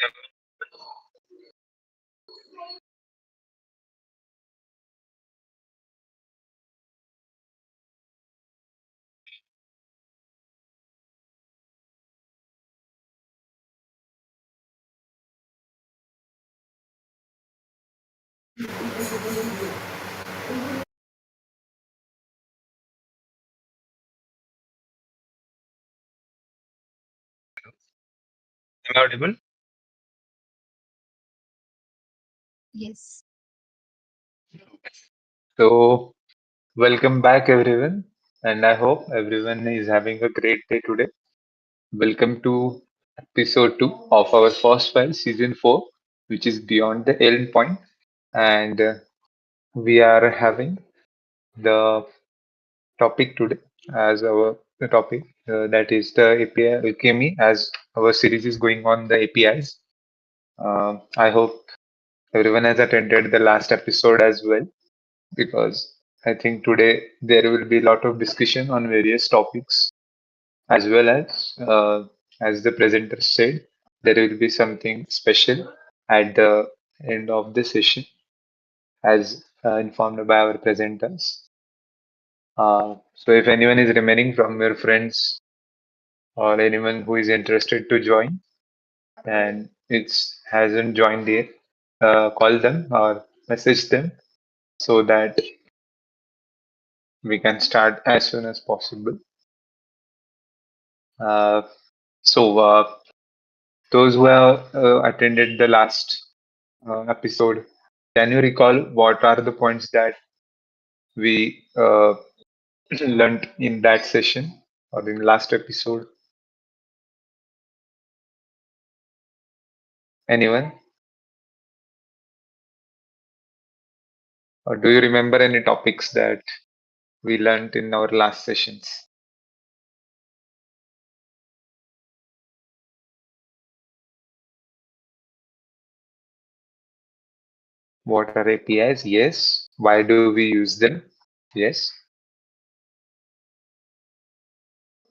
Am I audible? Yes. So, welcome back, everyone, and I hope everyone is having a great day today. Welcome to episode 2 of our FOSS Files season 4, which is Beyond the Endpoint. And we are having the topic today as our topic, that is the API Alchemy, as our series is going on the APIs. I hope everyone has attended the last episode as well, because I think today there will be a lot of discussion on various topics, as well as the presenter said, there will be something special at the end of the session, as informed by our presenters. So if anyone is remaining from your friends or anyone who is interested to join and it hasn't joined yet, call them or message them so that we can start as soon as possible. Uh, so, those who have attended the last episode, can you recall what are the points that we learned in that session or in last episode? Anyone? Or do you remember any topics that we learned in our last sessions? What are APIs? Yes. Why do we use them? Yes.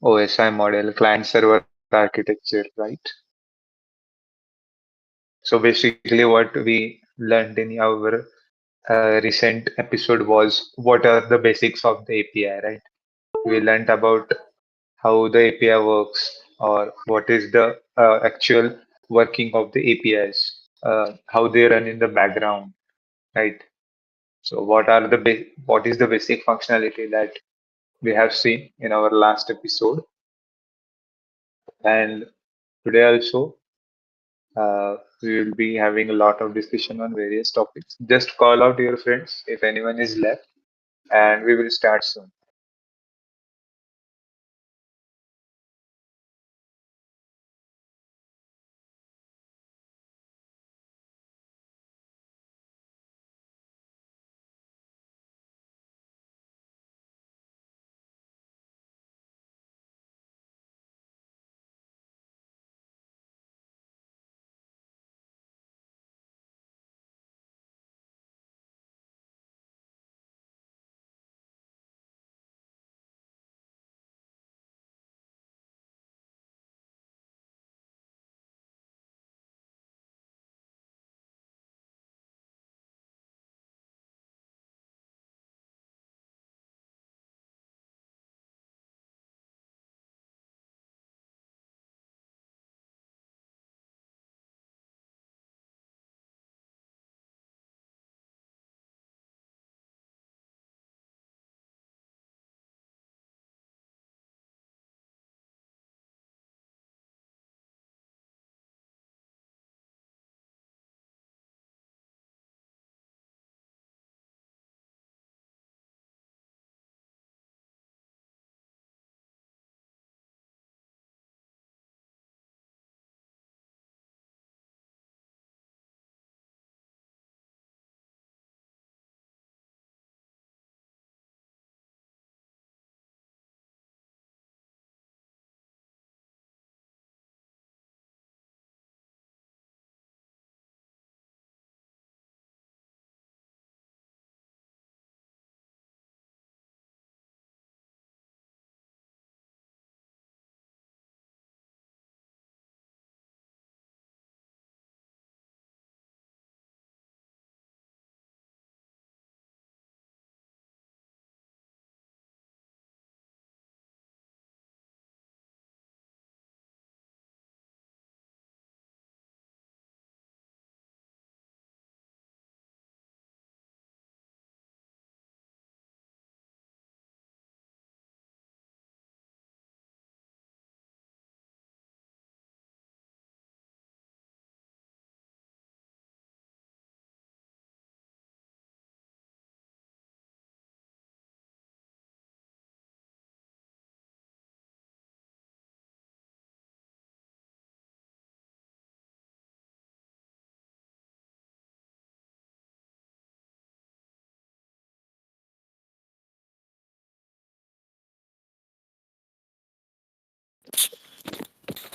OSI model, client server architecture, right? So basically, what we learned in our recent episode was what are the basics of the API, right? We learned about how the API works or what is the actual working of the APIs, how they run in the background, right? So what is the basic functionality that we have seen in our last episode, and today also we will be having a lot of discussion on various topics. Just call out your friends if anyone is left, and we will start soon.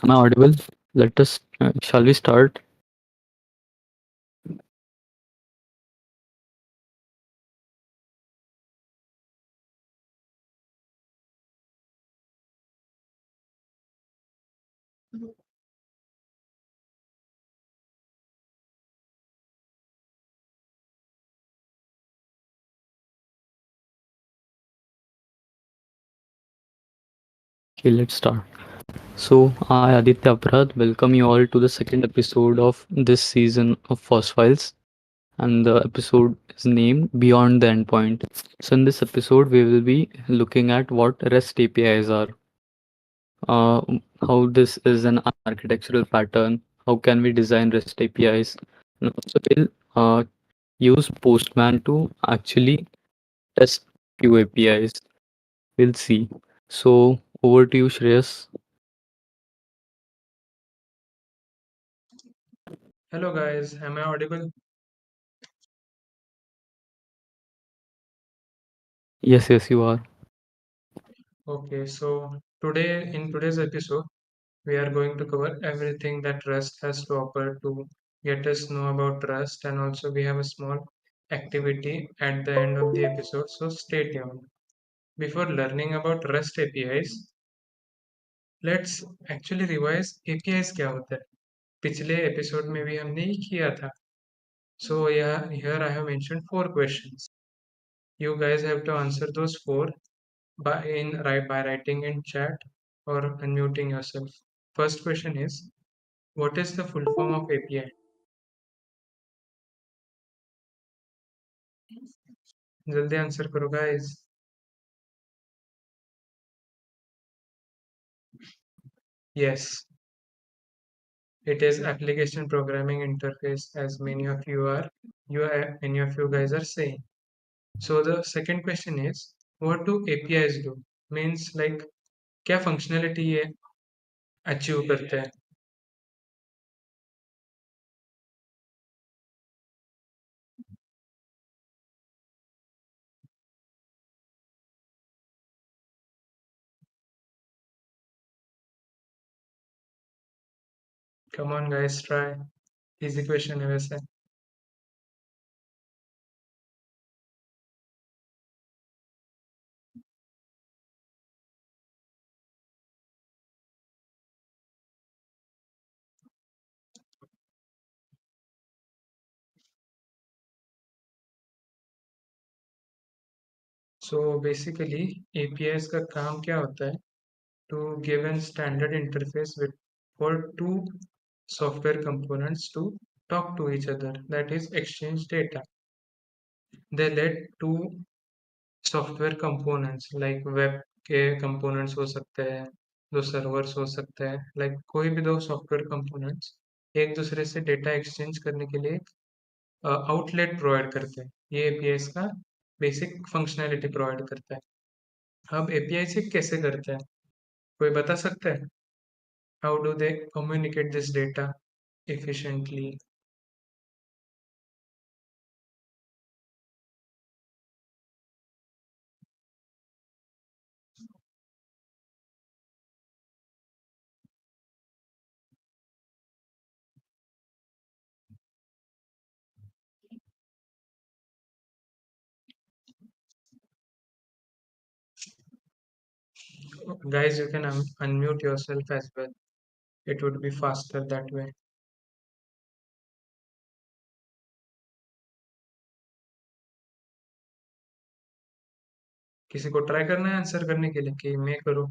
Am I audible? Let us, shall we start? Mhm. Okay, let's start. So, I, Aditya Aprad, welcome you all to the second episode of this season of FOSS Files. And the episode is named Beyond the Endpoint. So, in this episode, we will be looking at what REST APIs are, uh, how this is an architectural pattern, how can we design REST APIs, and also we'll use Postman to actually test few APIs. We'll see. So, over to you, Shreyas. Hello guys, am I audible? Yes, yes, you are. Okay, so in today's episode, we are going to cover everything that Rust has to offer to get us know about Rust, and also we have a small activity at the end of the episode, so stay tuned. Before learning about Rust APIs, let's actually revise APIs क्या होता है. पिछले episode में भी हमने ही किया था. So yeah, here I have mentioned 4 questions. You guys have to answer those four by writing in chat or unmuting yourself. First question is, what is the full form of API? जल्दी answer करो guys. Yes, it is application programming interface, as many of you guys are saying. So the second question is, what do APIs do? Means like क्या functionality ये achieve करते हैं? Come on guys, try. Easy question है वैसे. So basically APIs का काम क्या होता है? To give a standard interface for two software components to talk to each other, that is exchange data. They let two software components like web के components हो सकते हैं, दो servers हो सकते हैं, like कोई भी दो software components एक दूसरे से data exchange करने के लिए आउटलेट प्रोवाइड करते हैं. ये APIs का बेसिक फंक्शनैलिटी प्रोवाइड करता है. अब API से कैसे करते हैं, कोई बता सकता है? How do they communicate this data efficiently? Guys, you can unmute yourself as well. It would be faster that way. किसी को ट्राई करना है आंसर करने के लिए कि मैं करूँ?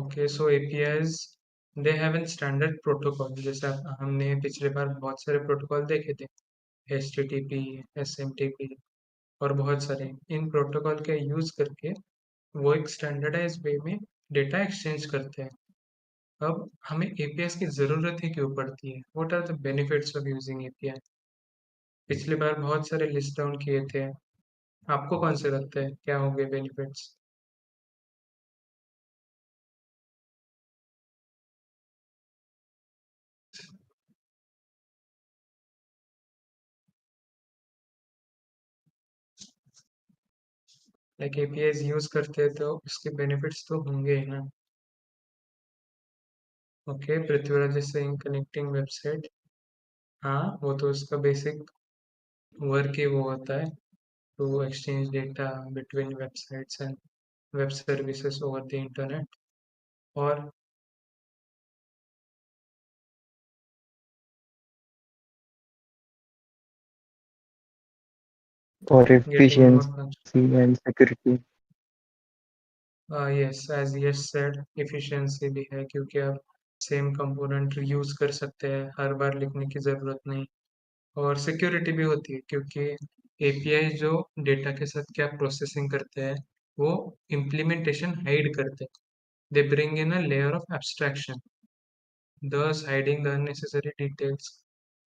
Okay, so APIs they have a standard protocol. जैसे हमने पिछले बार बहुत सारे प्रोटोकॉल देखे थे, HTTP, SMTP और बहुत सारे. इन प्रोटोकॉल का यूज करके वो एक स्टैंडर्डाइज वे में डेटा एक्सचेंज करते हैं. अब हमें APIs की जरूरत ही क्यों पड़ती है? What are the benefits of using API? पिछली बार बहुत सारे लिस्ट डाउन किए थे. आपको कौन से लगते हैं क्या होंगे बेनिफिट्स? लाइक एपीआईज यूज करते हैं तो उसके बेनिफिट्स तो होंगे ही ना। Okay, Prithviraj is saying connecting website. हाँ, वो तो उसका बेसिक वर्क ही वो होता है to exchange data between websites and web services over the internet. और or getting more efficiency functions. and security. Yes, as Yash said, efficiency भी है क्योंकि आप सेम कंपोनेंट यूज कर सकते हैं, हर बार लिखने की ज़रूरत नहीं। और सिक्योरिटी भी होती है क्योंकि एपीआई जो डेटा के साथ क्या प्रोसेसिंग करते हैं वो इम्प्लीमेंटेशन हाइड करते हैं। They bring in a layer of abstraction, thus hiding the unnecessary details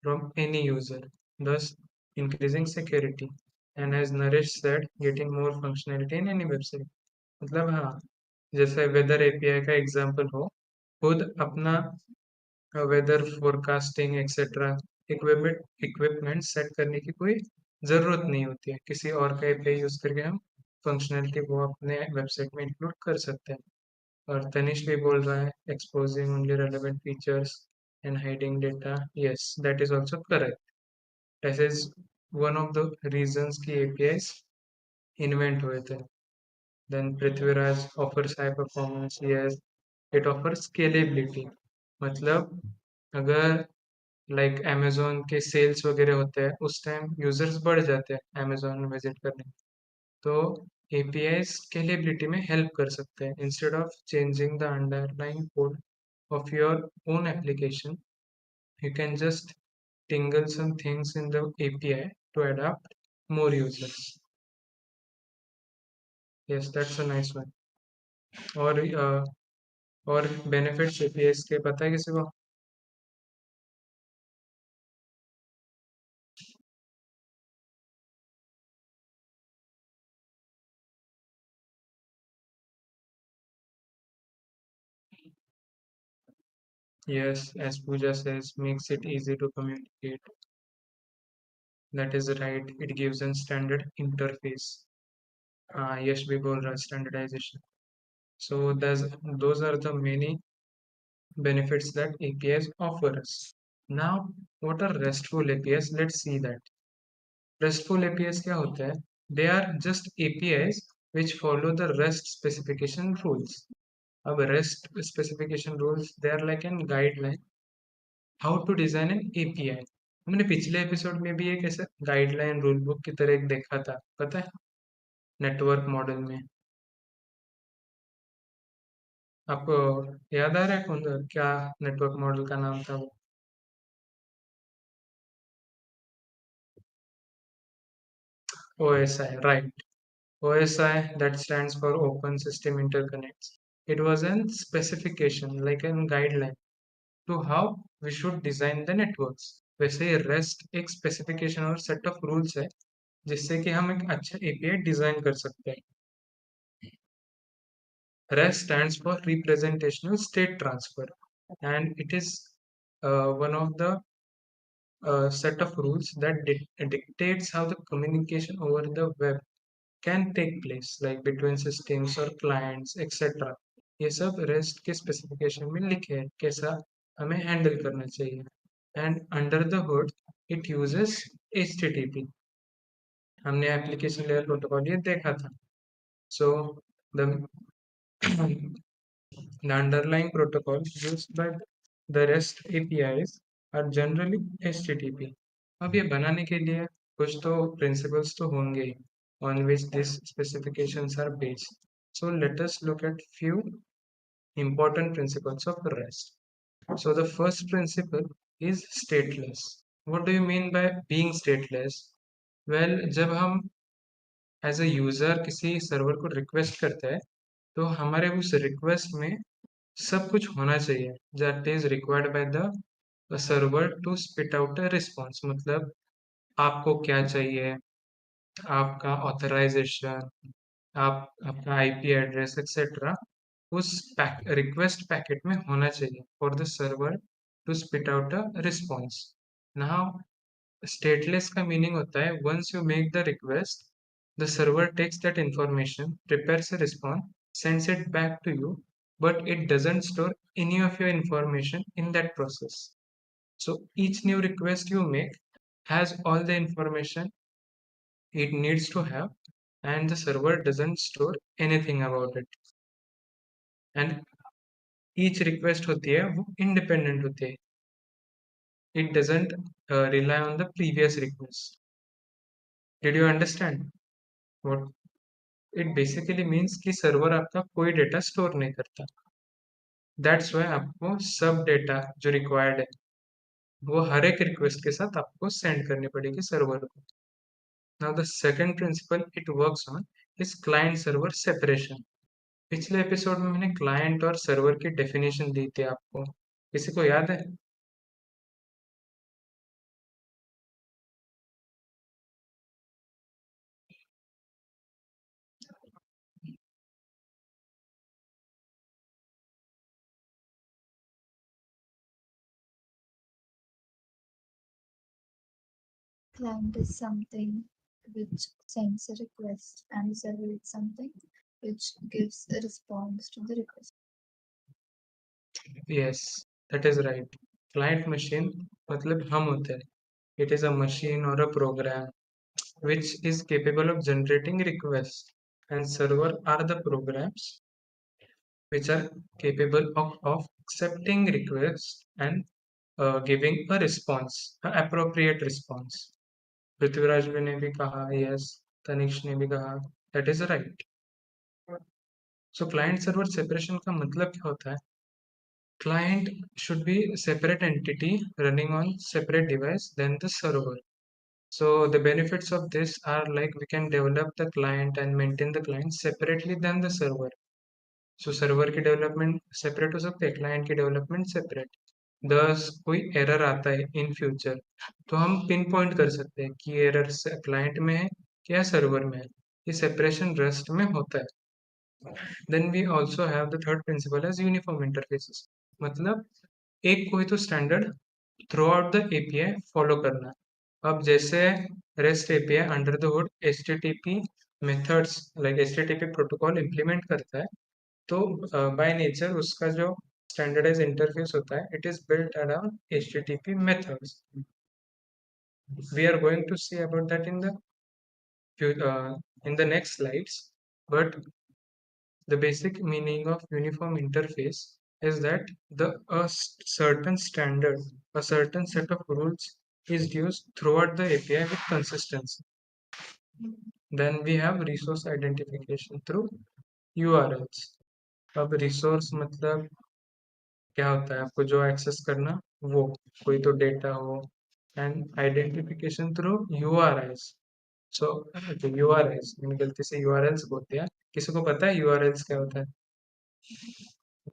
from any user, thus increasing security. And as Naresh said, getting more functionality in any website. मतलब हाँ, जैसे weather API का example हो, खुद अपना weather forecasting etcetera equipment set करने की कोई ज़रूरत नहीं होती है, किसी और का एपीआई यूज़ करके हम फंक्शनलिटी वो अपने वेबसाइट में इंक्लूड कर सकते हैं। और तनिष भी बोल रहा है exposing only relevant features and hiding data. Yes, that is also correct. This is one of the reasons की एपीआईज इन्वेंट हुए थे। Then Prithviraj offers high performance. Yes, it offers scalability. मतलब अगर लाइक अमेजोन के सेल्स वगैरह होते हैं उस टाइम यूजर्स बढ़ जाते हैं अमेजोन में विजिट करने, तो एपीआई स्केलेबिलिटी में हेल्प कर सकते हैं। Instead of changing the underlying code of your own application, you can just tingle some things in the API to adapt more users. Yes, that's a nice one. और benefits APIs के पता है किसी को? Yes, as Pooja says, makes it easy to communicate. That is right. It gives a standard interface. Yes, we बोल रहा है standardization. So those are the many benefits that APIs offer us. Now, what are RESTful APIs? Let's see that. RESTful APIs क्या होता है? They are just APIs which follow the REST specification rules. अब REST specification rules, they are like a guideline how to design an API. हमने पिछले episode में भी एक ऐसा गाइडलाइन रूल बुक की तरह एक देखा था, पता है, नेटवर्क मॉडल में। आपको याद आ रहा है कौन क्या नेटवर्क मॉडल का नाम था वो? OSI, right. OSI, that stands for Open System Interconnects. It was a specification, like a guideline to how we should design the networks. वैसे ही REST एक specification और set of rules है जिससे कि हम एक अच्छा API डिजाइन कर सकते हैं। REST stands for Representational State Transfer, and it is one of the set of rules that dictates how the communication over the web can take place, like between systems or clients, etc. ये सब REST के specification में लिखे हैं कैसा हमें handle करना चाहिए। And under the hood it uses HTTP। हमने एप्लीकेशन लेयर प्रोटोकॉल ये देखा था। So the the underlying protocol used by the REST APIs are generally HTTP. अब ये बनाने के लिए कुछ तो principles तो होंगे ही on which these specifications are based. So let us look at few important principles of REST. So the first principle is stateless. What do you mean by being stateless? Well, जब हम as a user किसी server को request करते हैं तो हमारे उस request में सब कुछ होना चाहिए that is required by the server to spit out a response. मतलब आपको क्या चाहिए, आपका ऑथराइजेशन, आप आपका आईपी एड्रेस एक्सेट्रा उस रिक्वेस्ट पैकेट में होना चाहिए for the server to spit out a response. Now stateless का मीनिंग होता है once you make the request The server takes that information, prepares a response, sends it back to you, but it doesn't store any of your information in that process. So each new request you make has all the information it needs to have, and the server doesn't store anything about it. And each request होती है वो independent होती है. It doesn't rely on the previous request. Did you understand what it basically means? कि server आपका कोई data store नहीं करता. That's why आपको सब डेटा जो रिक्वायर्ड है वो हर एक रिक्वेस्ट के साथ आपको सेंड करनी पड़ेगी सर्वर को. Now the second principle it works on is client server separation. पिछले एपिसोड में मैंने क्लाइंट और सर्वर की डेफिनेशन दी थी आपको, किसी को याद है? Client is something which sends a request, and server is something which gives a response to the request. Yes, that is right. Client machine मतलब हम होते हैं. It is a machine or a program which is capable of generating requests, and server are the programs which are capable of accepting requests and giving a response, an appropriate response. Prithviraj ने भी कहा yes, Tanishq ने भी कहा that is right. So client server separation का मतलब क्या होता है? Client should be a separate entity running on separate device than the server. So the benefits of this are like we can develop the client and maintain the client separately than the server. So server की development separate हो सकते हैं, client की development separate. Thus कोई error आता है in future तो हम pinpoint कर सकते हैं कि error client में है या server में है. ये separation Rust में होता है. Then we also have the third principle as uniform interfaces. मतलब एक कोई तो standard through out the API follow करना है. अब जैसे rest API under the hood HTTP methods like HTTP protocol implement करता है, तो बाय नेचर उसका जो स्टैंडर्डाइज इंटरफेस होता है it is built around HTTP methods. We are going to see about that in the next slides, but the basic meaning of uniform interface is that certain standard, a certain set of rules is used throughout the API with consistency. Then we have resource identification through URLs. अब resource मतलब क्या होता है? आपको जो access करना वो कोई तो डेटा हो, and identification through URIs. So URIs मैंने गलती से URLs बोल दिया. किसी को पता है URLs क्या होता है?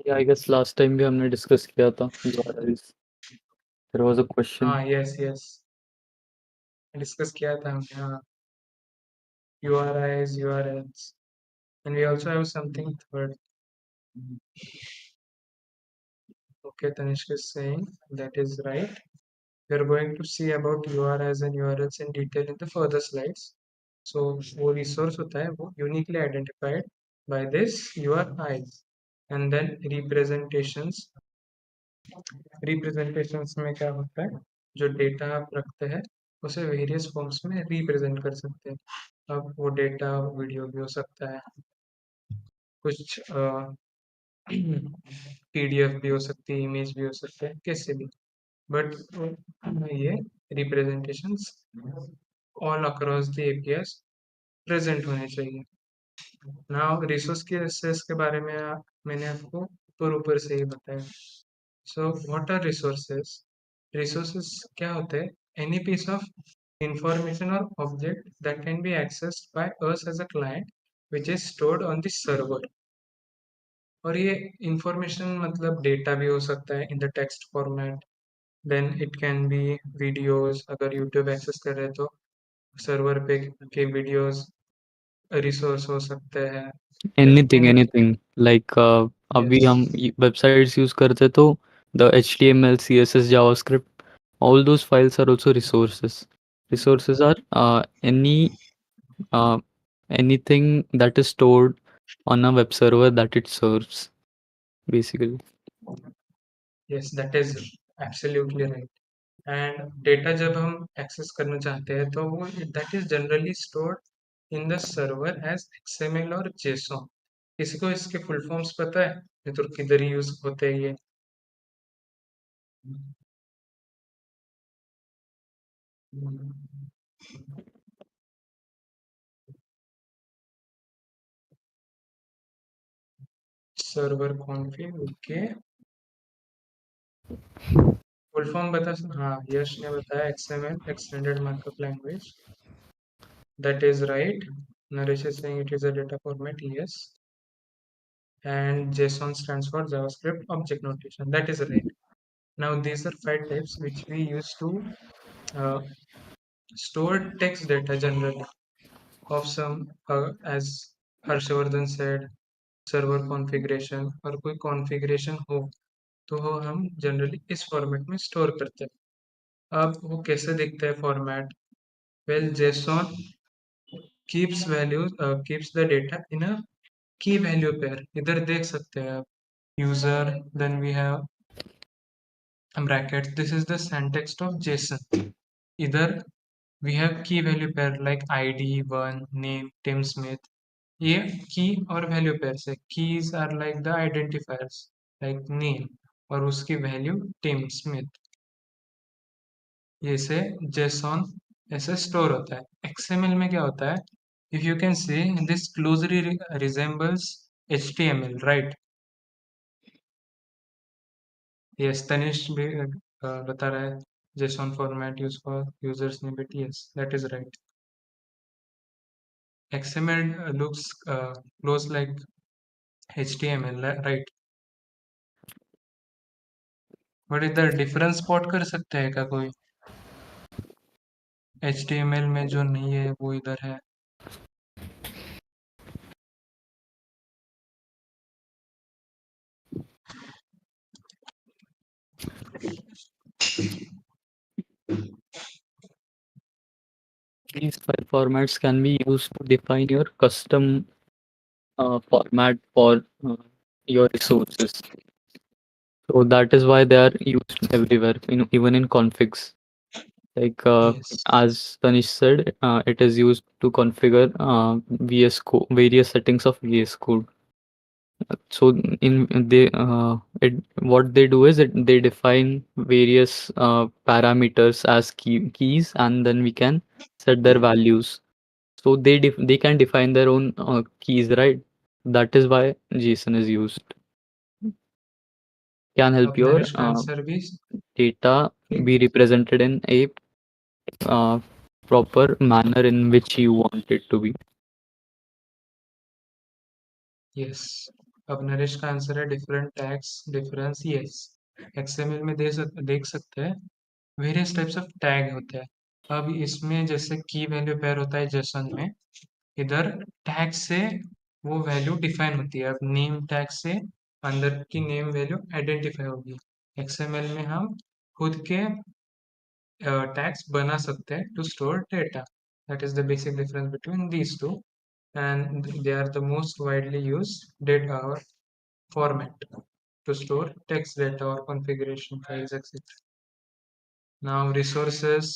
Yeah, I guess last time भी हमने discuss किया था URLs. There was a question. हाँ, yes, डिस्कस किया था हमने. हाँ, URIs, URLs, and we also have something third. Okay, Tanishq is saying that is right. We are going to see about URIs and URLs in detail in the further slides. So वो resource होता है वो uniquely identified by this URIs, and then representations. Representations में क्या होता है? जो data आप रखते हैं उसे वेरियस फॉर्म्स में रिप्रेजेंट कर सकते हैं. अब वो डेटा वीडियो भी हो सकता है, कुछ पीडीएफ भी हो सकती है, इमेज भी हो सकता है, कैसे भी. बट ये representations all across the APIs present होने चाहिए. नाउ रिसोर्स के एक्सेस के बारे में मैंने आपको ऊपर से ही बताया. So what are resources? Resources क्या होते हैं? Any piece of information or object that can be accessed by us as a client which is stored on the server. और ये इंफॉर्मेशन मतलब डेटा भी हो सकता है in the text format. Then it can be videos. अगर YouTube access कर रहे हैं तो सर्वर पे के वीडियोस रिसोर्स हो सकते हैं. Anything like अभी हम websites use करते तो the HTML, CSS, JavaScript, all those files are also resources. Resources are any anything that is stored on a web server that it serves, basically. Yes, that is absolutely right. And data जब हम access करना चाहते हैं तो वो that is generally stored in the server as XML और JSON. किसी को इसके फुल फॉर्म्स पता है ये तो किधर यूज होते हैं ये? Server config, okay. Full form बता हाँ, यश ने बताया XML extended markup language. That is right. Naresh is saying it is a data format, yes. And JSON stands for JavaScript Object Notation. That is right. Now these are five types which we use to uh, store text data generally of some, as Harshvardhan said, server configuration और कोई configuration हो तो वो हम generally इस format में store करते हैं. अब वो कैसे दिखता है format? Well, JSON keeps the data in a key value pair. इधर देख सकते हैं आप user, then we have brackets. This is the syntax of JSON. Either we have key value pair like ID 1, name, Tim Smith. ये key और value pairs है. Keys are like the identifiers like name और उसकी value Tim Smith. ये से JSON ऐसे store होता है. XML में क्या होता है? If you can see, this closely resembles HTML, right? Yes, Tanish भी बता रहा है JSON format used for user snippet. Yes, that is right. XML looks close like HTML, right? But इधर difference spot कर सकते हैं क्या कोई? HTML में जो नहीं है वो इधर है. These file formats can be used to define your custom format for your resources. So that is why they are used everywhere, even in configs. Like Yes. as Tanish said, it is used to configure VS Code, various settings of VS Code. So what they do is they define various parameters as keys, and then we can set their values. So they can define their own keys, right? That is why JSON is used. Can help अब your Naresh का answer भी data be represented in a proper manner in which you want it to be. Yes. अब नरेश का answer है different tags difference. Yes, XML में देख सकते हैं वेरियस टाइप्स ऑफ टैग होते हैं. अब इसमें जैसे की वैल्यू पेयर होता है JSON में, इधर टैग से वो वैल्यू डिफाइन होती है. अब नेम टैग से अंदर की नेम वैल्यू आइडेंटिफाई होगी. XML में हम खुद के टैग्स बना सकते हैं to store data. That is the basic difference between these two, and they are the most widely used data format to store text data or configuration files, etc. Now resources,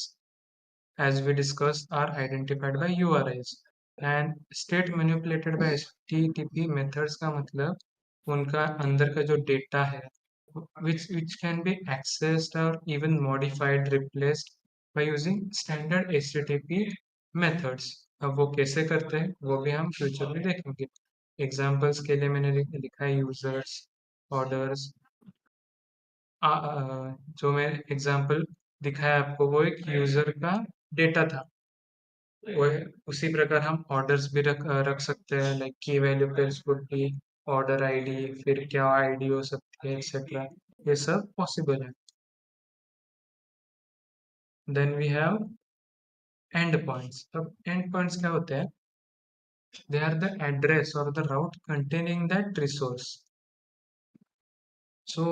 as we discussed, are identified by URIs and state manipulated by HTTP methods का मतलब उनका अंदर का जो data है which can be accessed or even modified, replaced by using standard HTTP methods. अब वो कैसे करते हैं वो भी हम फ्यूचर में देखेंगे. एग्जाम्पल्स के लिए मैंने लिखा है यूजर्स, ऑर्डर्स. जो मैं एग्जाम्पल दिखाया आपको वो एक यूजर का डेटा था. वो उसी प्रकार हम ऑर्डर्स भी रख सकते हैं लाइक की value pairs would be order ID, फिर क्या आईडी हो सकती है, एक्सेट्रा. ये सब पॉसिबल है. Then we have end points. अब एंड पॉइंट्स क्या होते हैं? दे आर द एड्रेस और the route containing that resource. So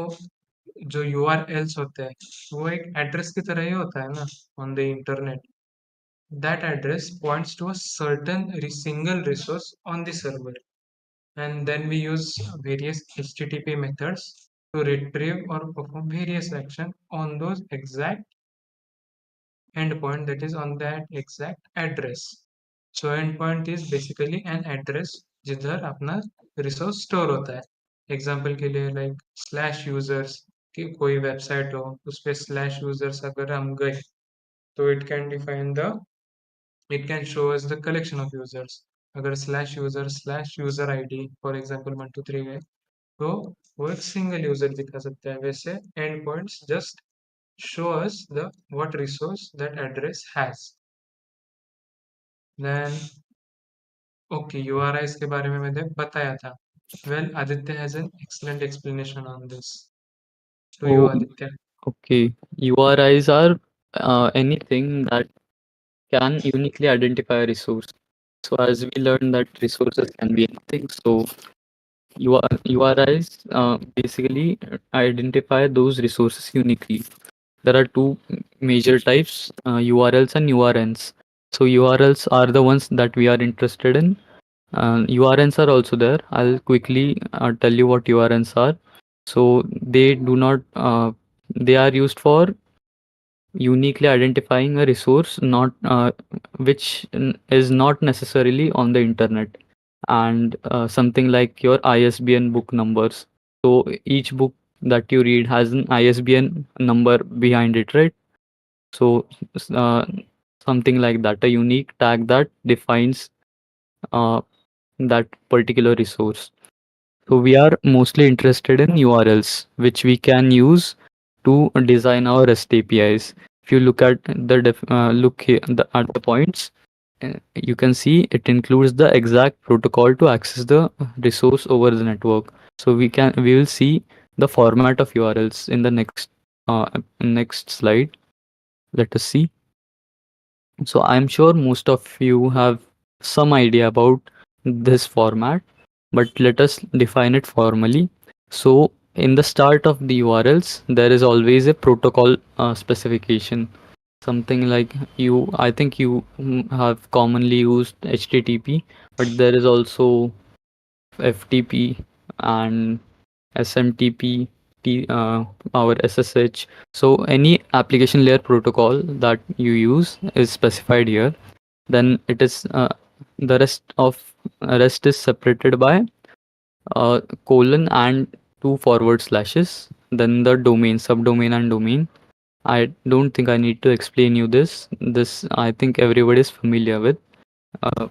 जो URLs होते हैं वो एक एड्रेस की तरह ही होता है ना on the internet. that address points to a certain single resource on the server. And then we use various HTTP methods to retrieve or perform various action on those exact endpoint, that is on that exact address. So endpoint is basically an address जिधर अपना resource store होता है. Example के लिए like slash users की कोई website हो, उस पर स्लैश यूजर्स अगर हम गए तो it can show us the collection of users. अगर slash user ID for example 123 है तो वो एक सिंगल यूजर दिखा सकता है. वैसे and points just show us the what resource that address has. Then okay, URIs के बारे में मैंने बताया था. Well, Aditya has an excellent explanation on this. To you, So, Aditya. okay, URIs are anything that can uniquely identify a resource. So as we learned that resources can be anything, so URIs basically identify those resources uniquely. There are two major types, URLs and URNs. So URLs are the ones that we are interested in. URNs are also there. I'll quickly tell you what URNs are. So they are used for uniquely identifying a resource not is not necessarily on the internet, and something like your ISBN book numbers. So each book that you read has an ISBN number behind it, right? So uh, something like that, a unique tag that defines uh, that particular resource. So we are mostly interested in URLs, which we can use to design our REST APIs. If you look at at the points, you can see it includes the exact protocol to access the resource over the network. So we will see the format of URLs in the next slide. Let us see. So I'm sure most of you have some idea about this format, but let us define it formally. So in the start of the URLs, there is always a protocol specification. Something like I think you have commonly used HTTP, but there is also FTP and SMTP, our SSH. So any application layer protocol that you use is specified here. Then it is the rest is separated by colon and two forward slashes. Then the domain, subdomain, and domain. I don't think I need to explain you this. This I think everybody is familiar with. Uh,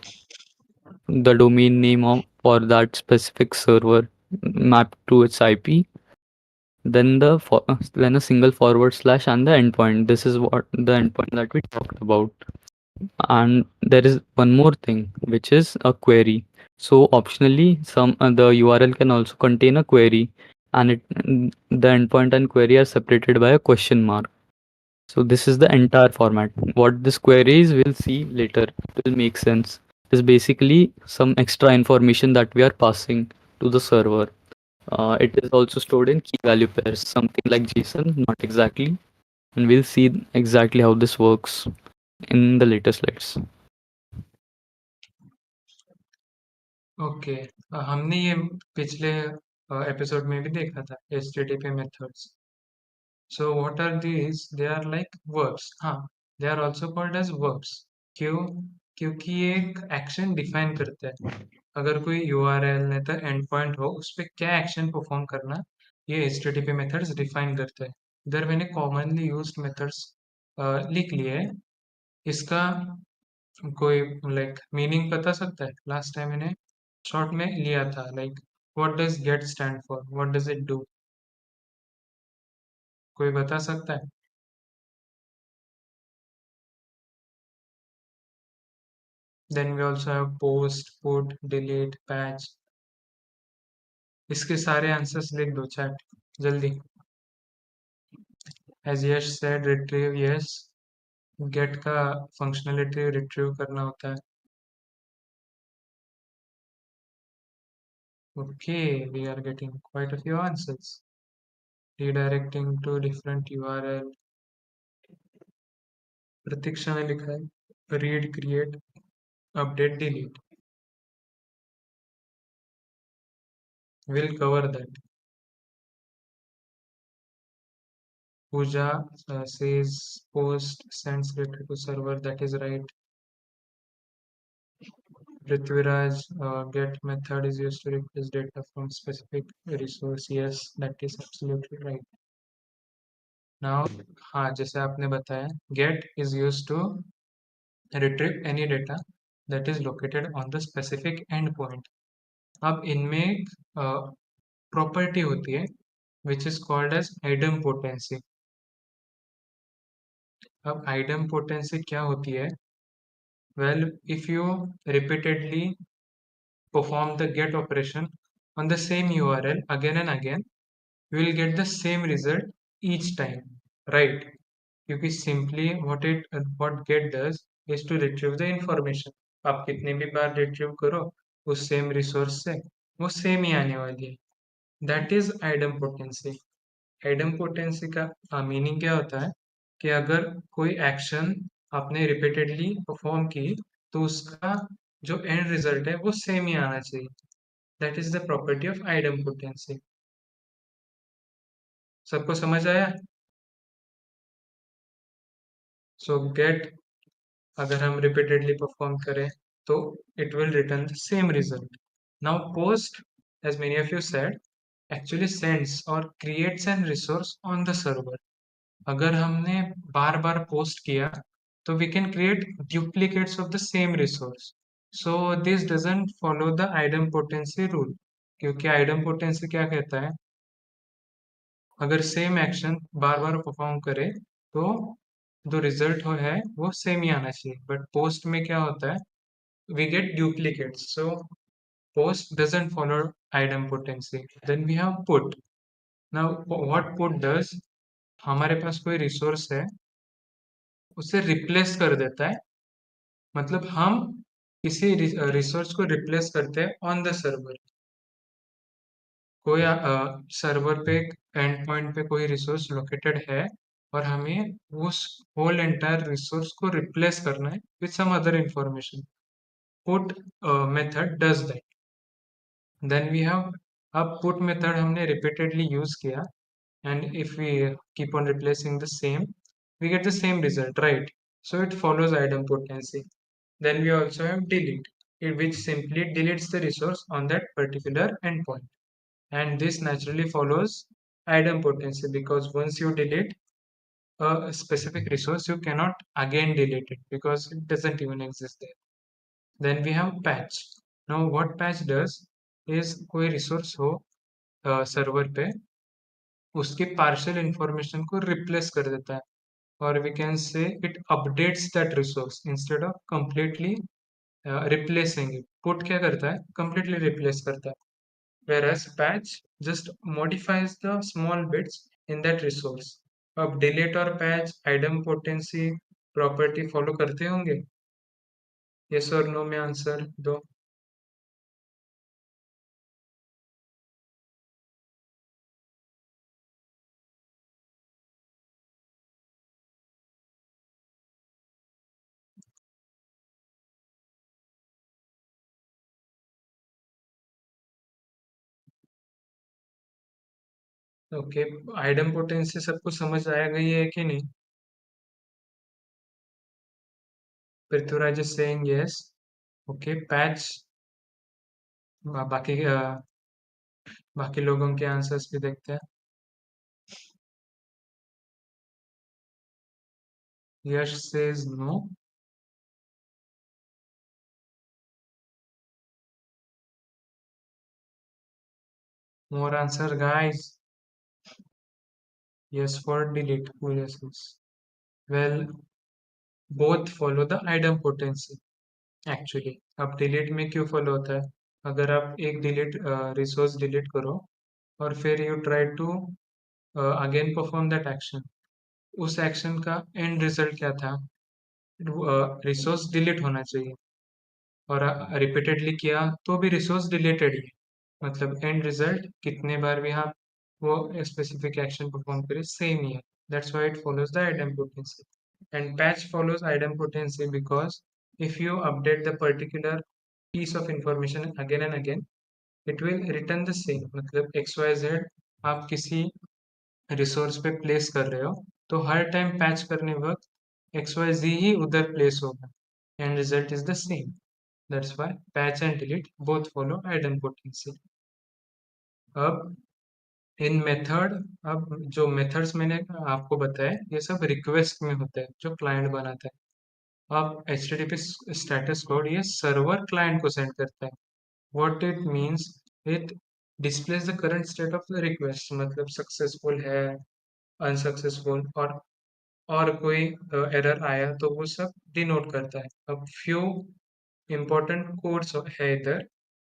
the domain name for that specific server mapped to its IP. Then a single forward slash and the endpoint. This is what the endpoint that we talked about. And there is one more thing, which is a query. So optionally, the URL can also contain a query, and the endpoint and query are separated by a question mark. So this is the entire format. What this query is, we'll see later. It will make sense. It's basically some extra information that we are passing to the server. It is also stored in key value pairs, something like JSON, not exactly. And we'll see exactly how this works in the later slides. Okay. हमने ये पिछले episode में भी देखा था HTTP methods. So what are these? They are like verbs. हाँ, they are also called as verbs. क्यों? क्योंकि ये एक एक्शन डिफाइन करता है. अगर कोई URL नहीं तो एंड पॉइंट हो उस पर क्या एक्शन परफॉर्म करना ये HTTP मेथड्स डिफाइन करते हैं. इधर मैंने कॉमनली यूज्ड मेथड्स लिख लिए हैं. इसका कोई लाइक मीनिंग बता सकता है? लास्ट टाइम मैंने शॉर्ट में लिया था like what does get stand for, what does it do? कोई बता सकता है? Then we also have post, put, delete, patch. इसके सारे आंसर्स लिख दो चैट जल्दी. As Yash said retrieve, yes. Get का फंक्शनलिटी रिट्रीव करना होता है. Okay, we are getting quite a few answers. Redirecting to different URL. Pratiksha ने लिखा है read, create, update, delete. We'll cover that. Pooja says post sends data to server. That is right. Prithviraj, get method is used to replace data from specific resource. Yes, that is absolutely right. Now, हाँ जैसे आपने बताया, get is used to retrieve any data that is located on the specific endpoint. अब इनमें एक property होती है which is called as idempotency. अब idempotency क्या होती है? Well, if you repeatedly perform the get operation on the same URL again and again, you will get the same result each time, right? क्योंकि simply what get does is to retrieve the information. आप कितने भी बार retrieve करो उस same resource से वो same ही आने वाली है. That is idempotency. idempotency का मीनिंग क्या होता है कि अगर कोई एक्शन आपने रिपीटेडली परफॉर्म की तो उसका जो एंड रिजल्ट है वो सेम ही आना चाहिए. That is the property of idempotency. सबको समझ आया? सो गेट अगर हम रिपीटेडली परफॉर्म करें तो it will return the same result. Now post, as many of you said, actually sends और creates an resource on the server. अगर हमने बार बार पोस्ट किया तो we can create duplicates of the same resource. So this doesn't follow the idempotency rule, क्योंकि idempotency क्या कहता है, अगर सेम एक्शन बार बार परफॉर्म करे तो जो रिजल्ट हो है वो सेम ही आना चाहिए. बट पोस्ट में क्या होता है, we get duplicates. So post doesn't follow idempotency. Then we have put. Now what put does, हमारे पास कोई रिसोर्स है उसे रिप्लेस कर देता है. मतलब हम किसी रिसोर्स को रिप्लेस करते हैं ऑन द सर्वर. कोई सर्वर पे एंड पॉइंट पे कोई रिसोर्स लोकेटेड है और हमें उस होल एंटायर रिसोर्स को रिप्लेस करना है with some other information. Put method does that. Then we have, अब पुट मेथड हमने रिपीटेडली यूज किया and if we keep on replacing the same, we get the same result, right? So it follows idempotency. Then we also have delete, which simply deletes the resource on that particular endpoint. And this naturally follows idempotency because once you delete a specific resource, you cannot again delete it because it doesn't even exist there. Then we have patch. Now what patch does is कोई resource हो server पे उसके partial information को replace कर देता है, और we can say it updates that resource instead of completely replacing it. Put क्या करता है, कंप्लीटली रिप्लेस करता है, whereas patch just modifies the small bits in that resource. अब delete और patch idempotency प्रॉपर्टी फॉलो करते होंगे? yes और no में आंसर दो. ओके, idempotency सबको समझ आया गई है कि नहीं? Prithviraj is saying yes. Okay, पैच बाकी बाकी लोगों के आंसर्स भी देखते हैं. Yash says no. More answer guys. Yes for delete. Pooja says well both follow the idempotency actually. अब डिलीट में क्यों फॉलो होता है, अगर आप एक डिलीट रिसोर्स डिलीट करो और फिर you try to again perform that action, उस एक्शन का एंड रिजल्ट क्या था, रिसोर्स डिलीट होना चाहिए, और रिपीटेडली किया तो भी रिसोर्स डिलीटेड ही. मतलब एंड रिजल्ट कितने बार भी आप वो स्पेसिफिक एक्शन परफॉर्म करें सेम ही है. That's why it follows the idempotency. And patch follows idempotency because if you update the particular piece of information again and again, it will return the same. मतलब XYZ आप किसी resource पे place कर रहे हो तो हर time patch करने वक्त XYZ ही उधर प्लेस होगा and result is the same. That's why patch and delete both follow identity. अब इन मेथड, अब जो मेथड्स मैंने आपको बताया ये सब रिक्वेस्ट में होते हैं जो क्लाइंट बनाता है. अब HTTP स्टेटस कोड ये सर्वर क्लाइंट को सेंड करता है. What it means, it displace the current state of the request, मतलब सक्सेसफुल है, अनसक्सेसफुल और कोई एरर आया तो वो सब डिनोट करता है. अब फ्यू इंपॉर्टेंट कोड्स है इधर.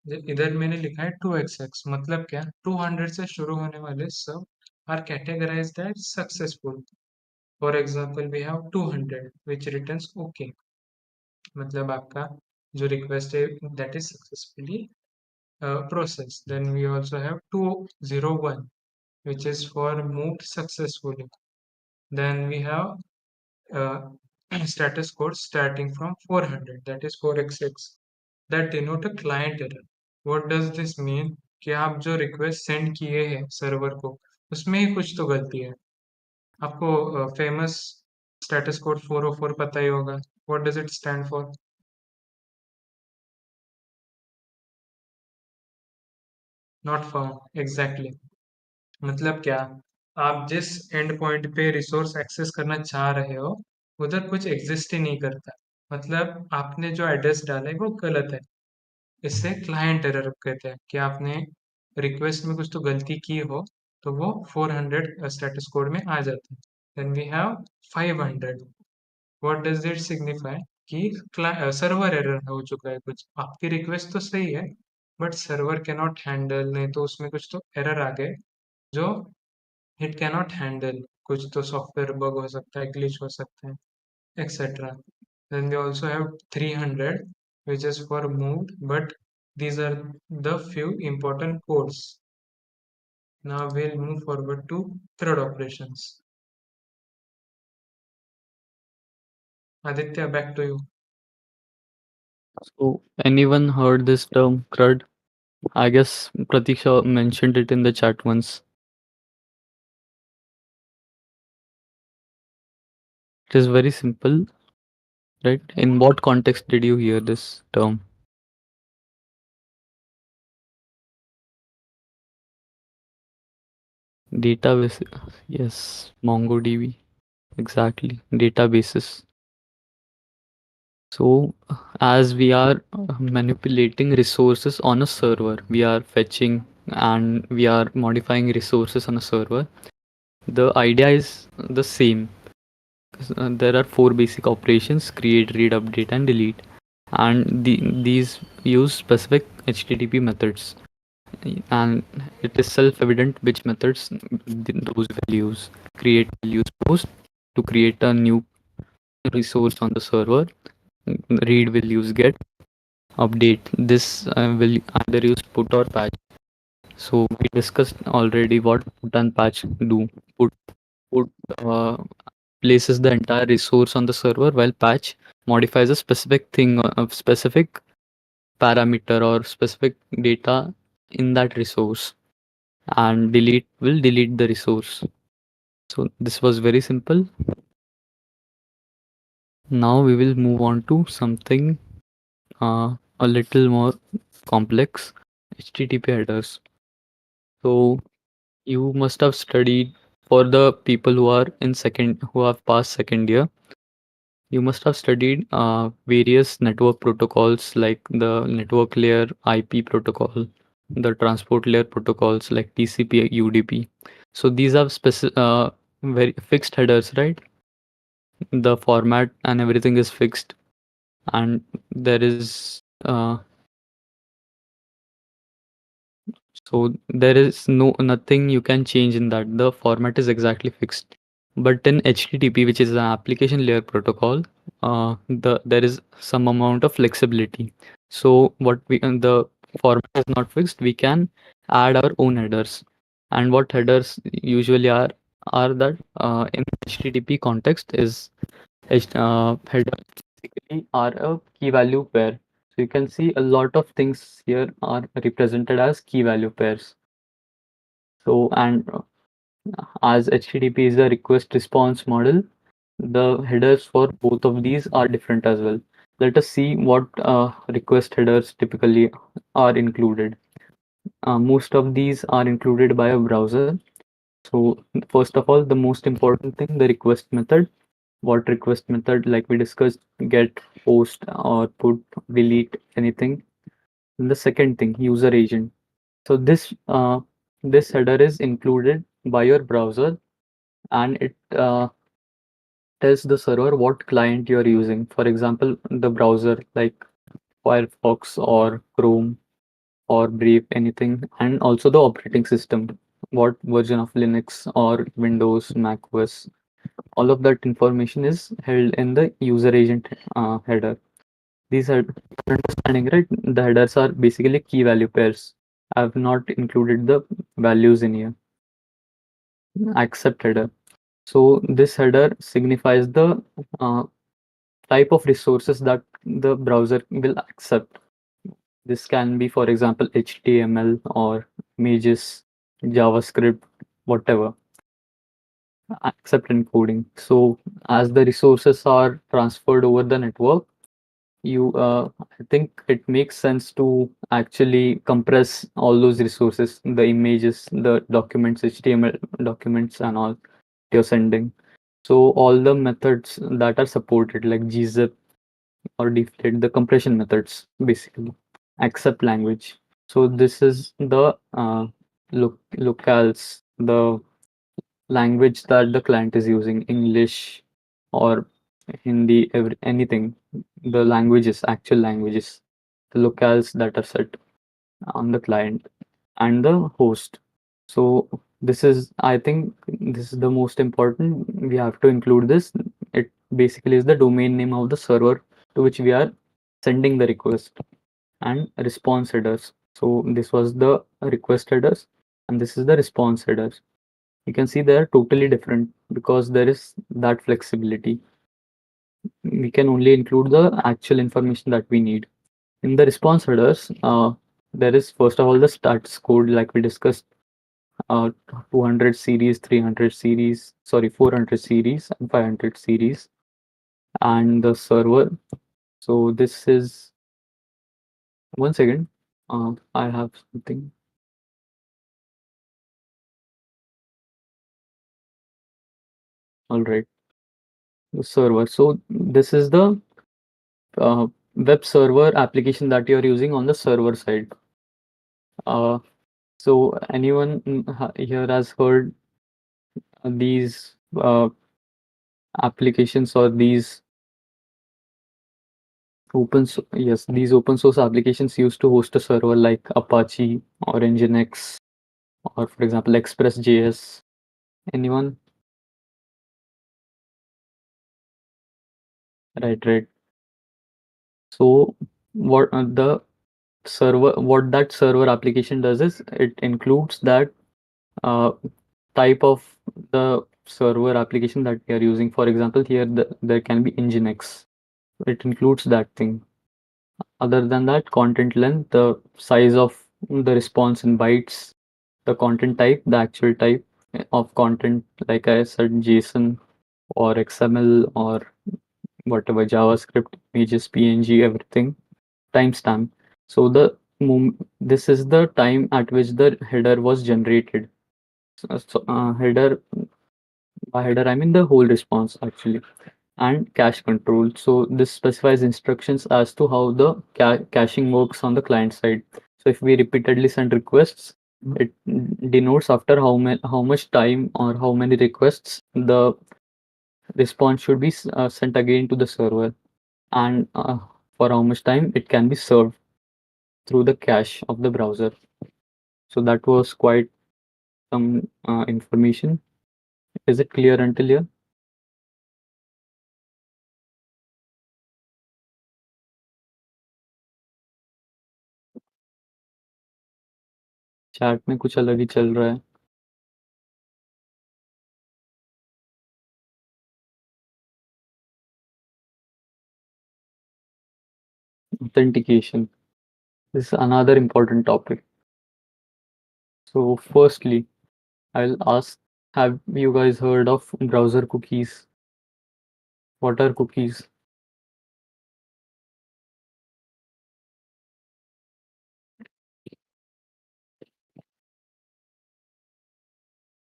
इधर मैंने लिखा है 2xx, मतलब क्या, 200 से शुरू होने वाले सब are categorized as successful. For example we have 200 which returns okay, मतलब आपका जो रिक्वेस्ट है that is successfully processed. Then we also have 201 which is for moved successfully. Then we have status code starting from 400 that is 4xx that denote a client error. What does this mean? कि आप जो request send किए हैं server को उसमें ही कुछ तो गलती है. आपको फेमस स्टेटस कोड 404 पता ही होगा. What does it stand for? Not found. Exactly. मतलब क्या, आप जिस एंड पॉइंट पे रिसोर्स एक्सेस करना चाह रहे हो उधर कुछ एग्जिस्ट ही नहीं करता. मतलब आपने जो एड्रेस डाला है वो गलत है. इससे क्लाइंट एरर कहते हैं कि आपने रिक्वेस्ट में कुछ तो गलती की हो तो वो 400 स्टेटस कोड में आ जाता है. Then we have 500. What does it signify? कि सर्वर एरर हो चुका है. कुछ आपकी रिक्वेस्ट तो सही है but server can not handle, नहीं तो उसमें कुछ तो एरर आ गए जो इट कैनॉट हैंडल. कुछ तो सॉफ्टवेयर बग हो सकता है, ग्लिच हो सकता है, etc. Then we also have 300 which is for moved, but these are the few important codes. Now we'll move forward to CRUD operations. Aditya, back to you. So, anyone heard this term CRUD? I guess Pratiksha mentioned it in the chat once. It is very simple, right? In what context did you hear this term? Database. Yes, MongoDB. Exactly. Databases. So, as we are manipulating resources on a server, we are fetching and we are modifying resources on a server. The idea is the same. There are four basic operations: create, read, update, and delete. And these use specific HTTP methods. And it is self-evident which methods those values. Create will use post to create a new resource on the server. Read will use get. Update this will either use put or patch. So we discussed already what put and patch do. Put places the entire resource on the server, while patch modifies a specific thing, a specific parameter or specific data in that resource, and delete will delete the resource. So this was very simple. Now we will move on to something a little more complex: HTTP headers. So you must have studied, for the people who are in second, who have passed second year, you must have studied various network protocols like the network layer IP protocol, the transport layer protocols like TCP, UDP. So these are very fixed headers, right? The format and everything is fixed, and there is so there is nothing you can change in that. The format is exactly fixed. But in HTTP, which is an application layer protocol, there is some amount of flexibility. So what the format is not fixed. We can add our own headers, and what headers usually are that in HTTP context is Headers basically are a key value pair. So you can see a lot of things here are represented as key value pairs. So, and as HTTP is a request response model, the headers for both of these are different as well. Let us see what request headers typically are included. Most of these are included by a browser. So first of all, the most important thing, the request method. What request method, like we discussed, get, post, or put, delete, anything. And the second thing, user agent. So this header is included by your browser, and it tells the server what client you are using. For example, the browser like Firefox or Chrome or Brave, anything, and also the operating system, what version of Linux or Windows, Mac OS. All of that information is held in the user agent header. These are understanding, right? The headers are basically key value pairs. I have not included the values in here. Accept header. So this header signifies the type of resources that the browser will accept. This can be, for example, HTML or images, JavaScript, whatever. Accept encoding. So as the resources are transferred over the network, I think it makes sense to actually compress all those resources, the images, the documents, HTML documents, and all you're sending. So all the methods that are supported, like gzip or deflate, the compression methods, basically. Accept language. So this is the locales, the language that the client is using, English or Hindi, anything. The languages, actual languages, the locales that are set on the client, and the host. So this is, I think, this is the most important. We have to include this. It basically is the domain name of the server to which we are sending the request, and response headers. So this was the request headers, and this is the response headers. You can see they are totally different because there is that flexibility. We can only include the actual information that we need. In the response headers, there is first of all the stats code, like we discussed, 200 series, 300 series, sorry, 400 series, and 500 series, and the server. So this is, one second, I have something. All right, the server. So this is the uh, web server application that you're using on the server side. Uh, so anyone here has heard these applications or these yes, these open source applications used to host a server like Apache or Nginx or, for example, Express.js. Anyone? Right, right. So what that server application does is it includes that uh, type of the server application that we are using. For example, here there can be Nginx. It includes that thing. Other than that, content length, the size of the response in bytes, the content type, the actual type of content, like I said, JSON or XML or whatever, JavaScript, images, PNG, everything, timestamp. So this is the time at which the header was generated. Header, by header I mean the whole response actually, and cache control. So this specifies instructions as to how the caching works on the client side. So if we repeatedly send requests, it denotes after how much time or how many requests the response should be sent again to the server, and for how much time it can be served through the cache of the browser. So that was quite some information. Is it clear until here? Chat में कुछ अलग ही चल रहा है. authentication. This is another important topic. So, firstly, I'll ask, have you guys heard of browser cookies? What are cookies?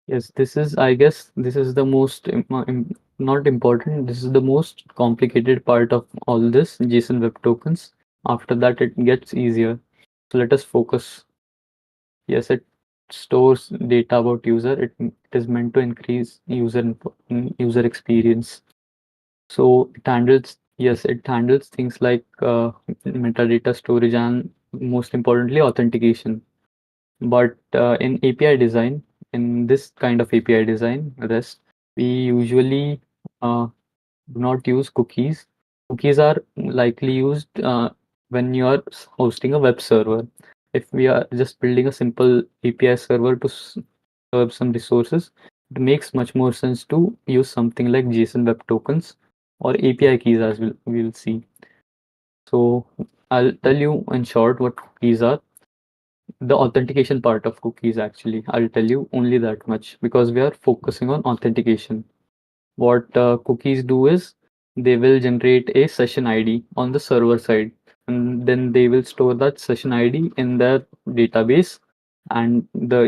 Yes, this is, I guess, this is the most, not important, this is the most complicated part of all this JSON Web Tokens. After that, it gets easier. So let us focus. Yes, it stores data about user. It is meant to increase user experience. So it handles, yes, it handles things like metadata storage and most importantly, authentication. But in API design, in this kind of API design, REST, we usually do not use cookies. Cookies are likely used when you are hosting a web server. If we are just building a simple API server to serve some resources, it makes much more sense to use something like JSON Web Tokens or API keys, as we'll see. So I'll tell you in short what cookies are. The authentication part of cookies, actually, I'll tell you only that much because we are focusing on authentication. What cookies do is they will generate a session ID on the server side, and then they will store that session ID in their database, and the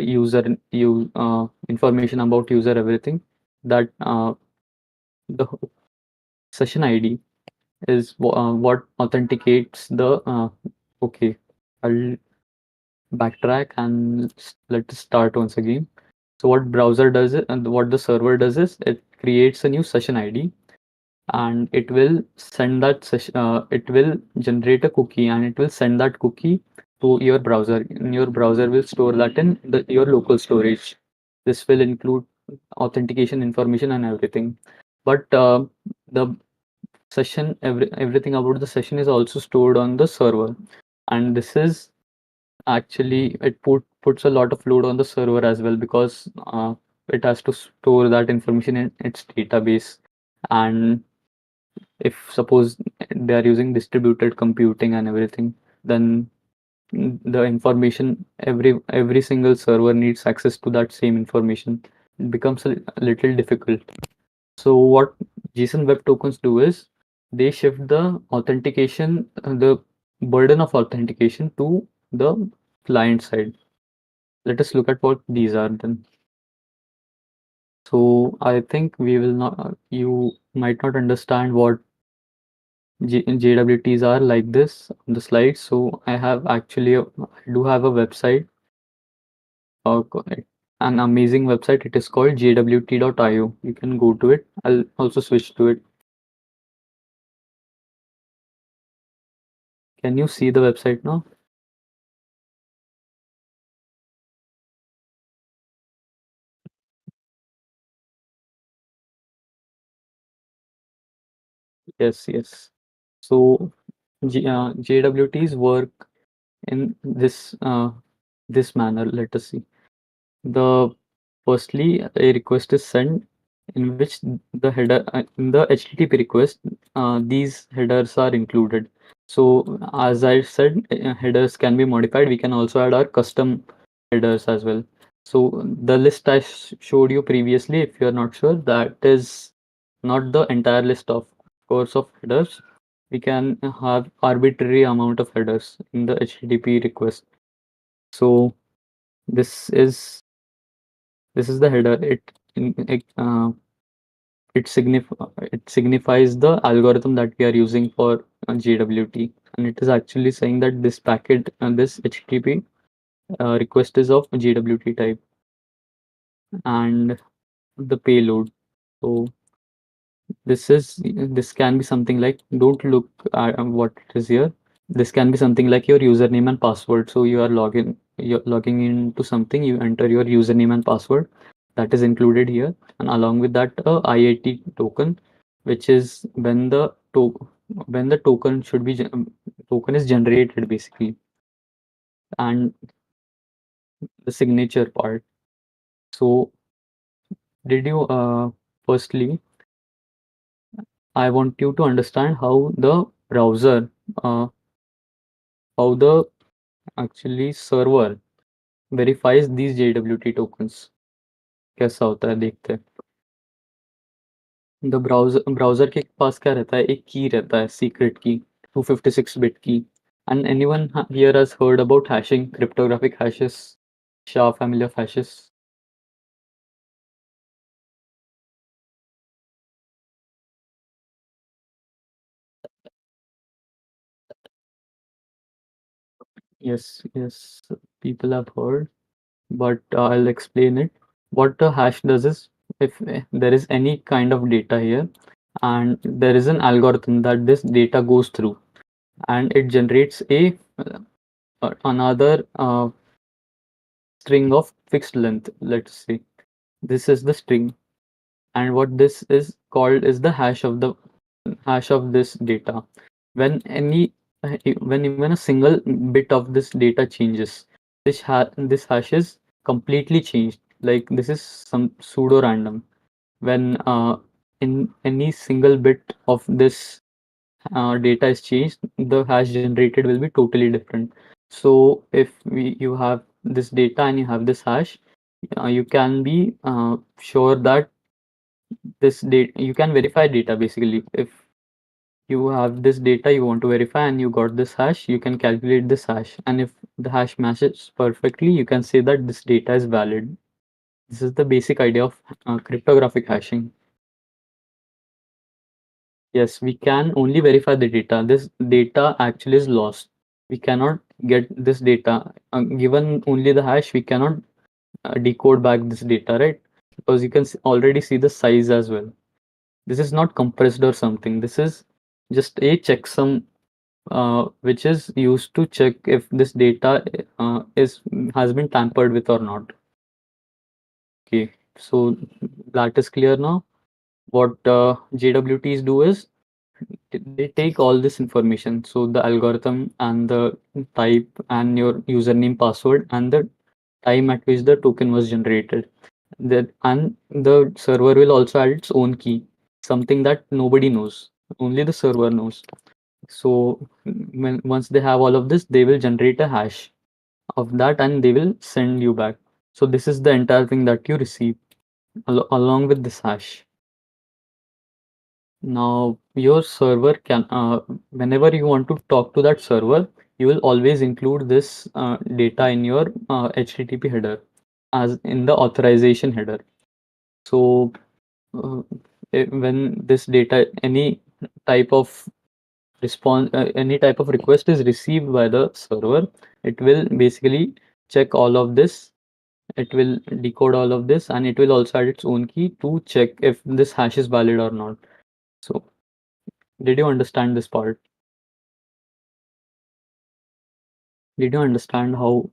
information about user, everything that the session ID is what authenticates the okay. I'll backtrack and let's start once again. So what browser does it and what the server does is it creates a new session ID, and it will send that session, it will generate a cookie and it will send that cookie to your browser, and your browser will store that in your local storage. This will include authentication information and everything, but the everything about the session is also stored on the server, and this is actually it puts a lot of load on the server as well because it has to store that information in its database. And if suppose they are using distributed computing and everything, then the information, every single server needs access to that same information. It becomes a little difficult. So what JSON Web Tokens do is they shift the authentication, the burden of authentication to the client side. Let us look at what these are then. So I think we will not, you might not understand what JWTs are like this on the slide. So I have actually, I do have a website, uh, co- an amazing website. It is called jwt.io. You can go to it. I'll also switch to it. Can you see the website now? Yes, yes. So JWTs work in this manner. Let us see. The Firstly, a request is sent in which the header in the HTTP request, these headers are included. So as I said, headers can be modified. We can also add our custom headers as well. So the list I showed you previously, if you are not sure, that is not the entire list of course of headers. We can have arbitrary amount of headers in the HTTP request. So this is this is the header. It signifies the algorithm that we are using for JWT, and it is actually saying that this packet and this HTTP request is of JWT type, and the payload. So this can be something like, don't look at what it is here. This can be something like your username and password. So you're logging into something, you enter your username and password, that is included here, and along with that IAT token, which is when the token is generated basically, and the signature part. So did you firstly, I want you to understand how the browser uh, how the actually server verifies these JWT tokens. कैसा होता है देखते हैं. The browser के पास क्या रहता है, एक की रहता है, सीक्रेट की, 256 बिट की. And anyone here has heard about hashing, cryptographic hashes, SHA family of hashes? Yes, people have heard, but I'll explain it. What a hash does is, if there is any kind of data here, and there is an algorithm that this data goes through, and it generates another string of fixed length. Let's say this is the string, and what this is called is the hash of this data. When any when even a single bit of this data changes, this hash is completely changed. Like this is some pseudo random. When in any single bit of this data is changed, the hash generated will be totally different. So if you have this data and you have this hash, you can be sure that this data, you can verify data basically. If you have this data you want to verify and you got this hash, you can calculate this hash, and if the hash matches perfectly, you can say that this data is valid. This is the basic idea of cryptographic hashing. Yes, we can only verify the data. This data actually is lost. We cannot get this data. Given only the hash, we cannot decode back this data, right? Because you can already see the size as well. This is not compressed or something. This is just a checksum which is used to check if this data is has been tampered with or not. Okay, so that is clear now. What JWTs do is they take all this information, so the algorithm and the type and your username, password, and the time at which the token was generated. That, and the server will also add its own key, something that nobody knows, only the server knows. So when once they have all of this, they will generate a hash of that and they will send you back. So this is the entire thing that you receive along with this hash. Now your server can, whenever you want to talk to that server, you will always include this data in your HTTP header as in the authorization header. So uh, when this data, type of any type of request is received by the server, it will basically check all of this. It will decode all of this, and it will also add its own key to check if this hash is valid or not. So did you understand this part? Did you understand how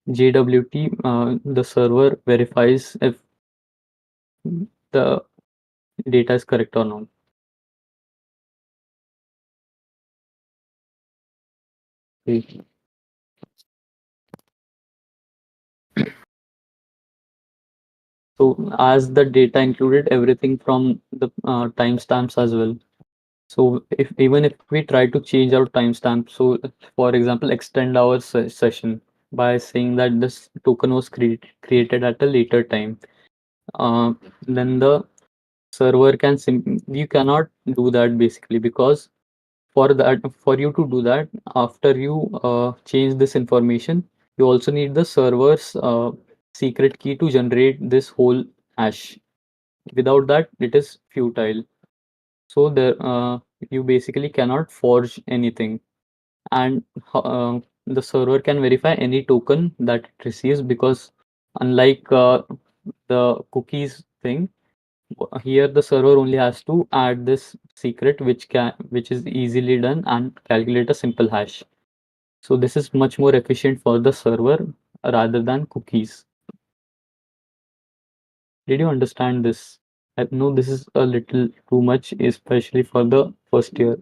JWT, the server, verifies if the data is correct or not? Okay. So as the data included everything from the timestamps as well. So if even if we try to change our timestamp, so for example, extend our session by saying that this token was created at a later time, then the server can you cannot do that basically, because for you to do that, after you change this information, you also need the server's secret key to generate this whole hash. Without that, it is futile. So there you basically cannot forge anything, and the server can verify any token that it receives, because unlike the cookies thing, here the server only has to add this secret, which is easily done, and calculate a simple hash. So this is much more efficient for the server rather than cookies. Did you understand this? I know this is a little too much, especially for the first year.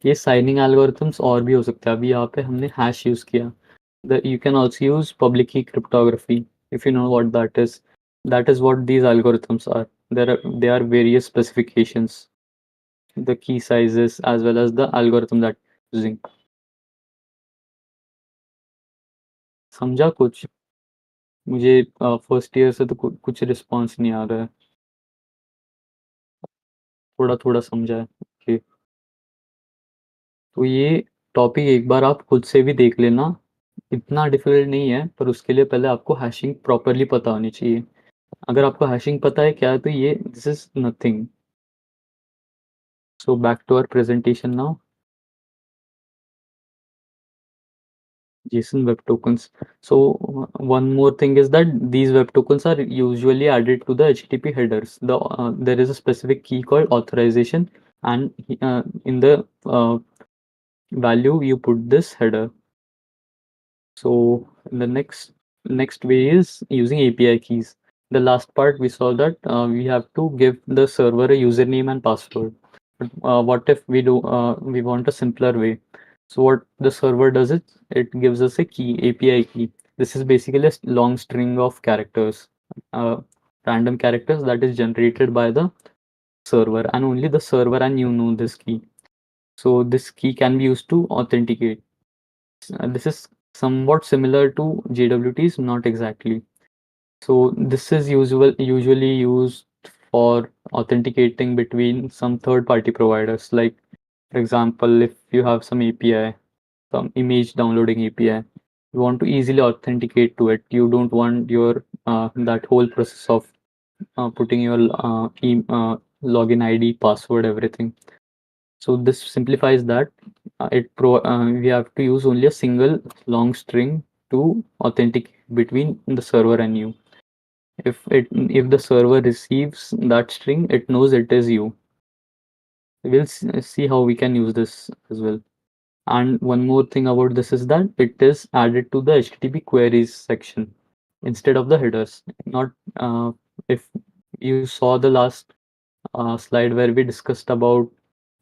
ये signing algorithms और भी हो सकते हैं. अभी यहाँ पे हमने हैश यूज किया, You can also use public key cryptography if you know what that is. That is what these algorithms are. There are various specifications, the key sizes as well as the algorithm that you're using. समझा कुछ? मुझे first year से तो कुछ response नहीं आ रहा है, थोड़ा थोड़ा समझा है। ओके, तो ये टॉपिक एक बार आप खुद से भी देख लेना, इतना डिफिकल्ट नहीं है, पर उसके लिए पहले आपको हैशिंग प्रॉपरली पता होनी चाहिए। अगर आपको हैशिंग पता है क्या है तो ये this is nothing. So back to our presentation now. JSON web tokens. So one more thing is that these web tokens are usually added to the HTTP headers. There is a specific key called authorization, and in the value you put this header. So the next way is using API keys. The last part we saw that we have to give the server a username and password. But what if we want a simpler way? So what the server does is it gives us a key, API key. This is basically a long string of characters, uh, random characters that is generated by the server, and only the server and you know this key. So this key can be used to authenticate. This is somewhat similar to JWTs, not exactly. So this is usually used for authenticating between some third-party providers. Like, for example, if you have some API, some image downloading API, you want to easily authenticate to it. You don't want your that whole process of putting your login ID, password, everything. So this simplifies that. We have to use only a single long string to authenticate between the server and you. If the server receives that string, it knows it is you. We'll see how we can use this as well. And one more thing about this is that it is added to the HTTP queries section instead of the headers. Not if you saw the last slide where we discussed about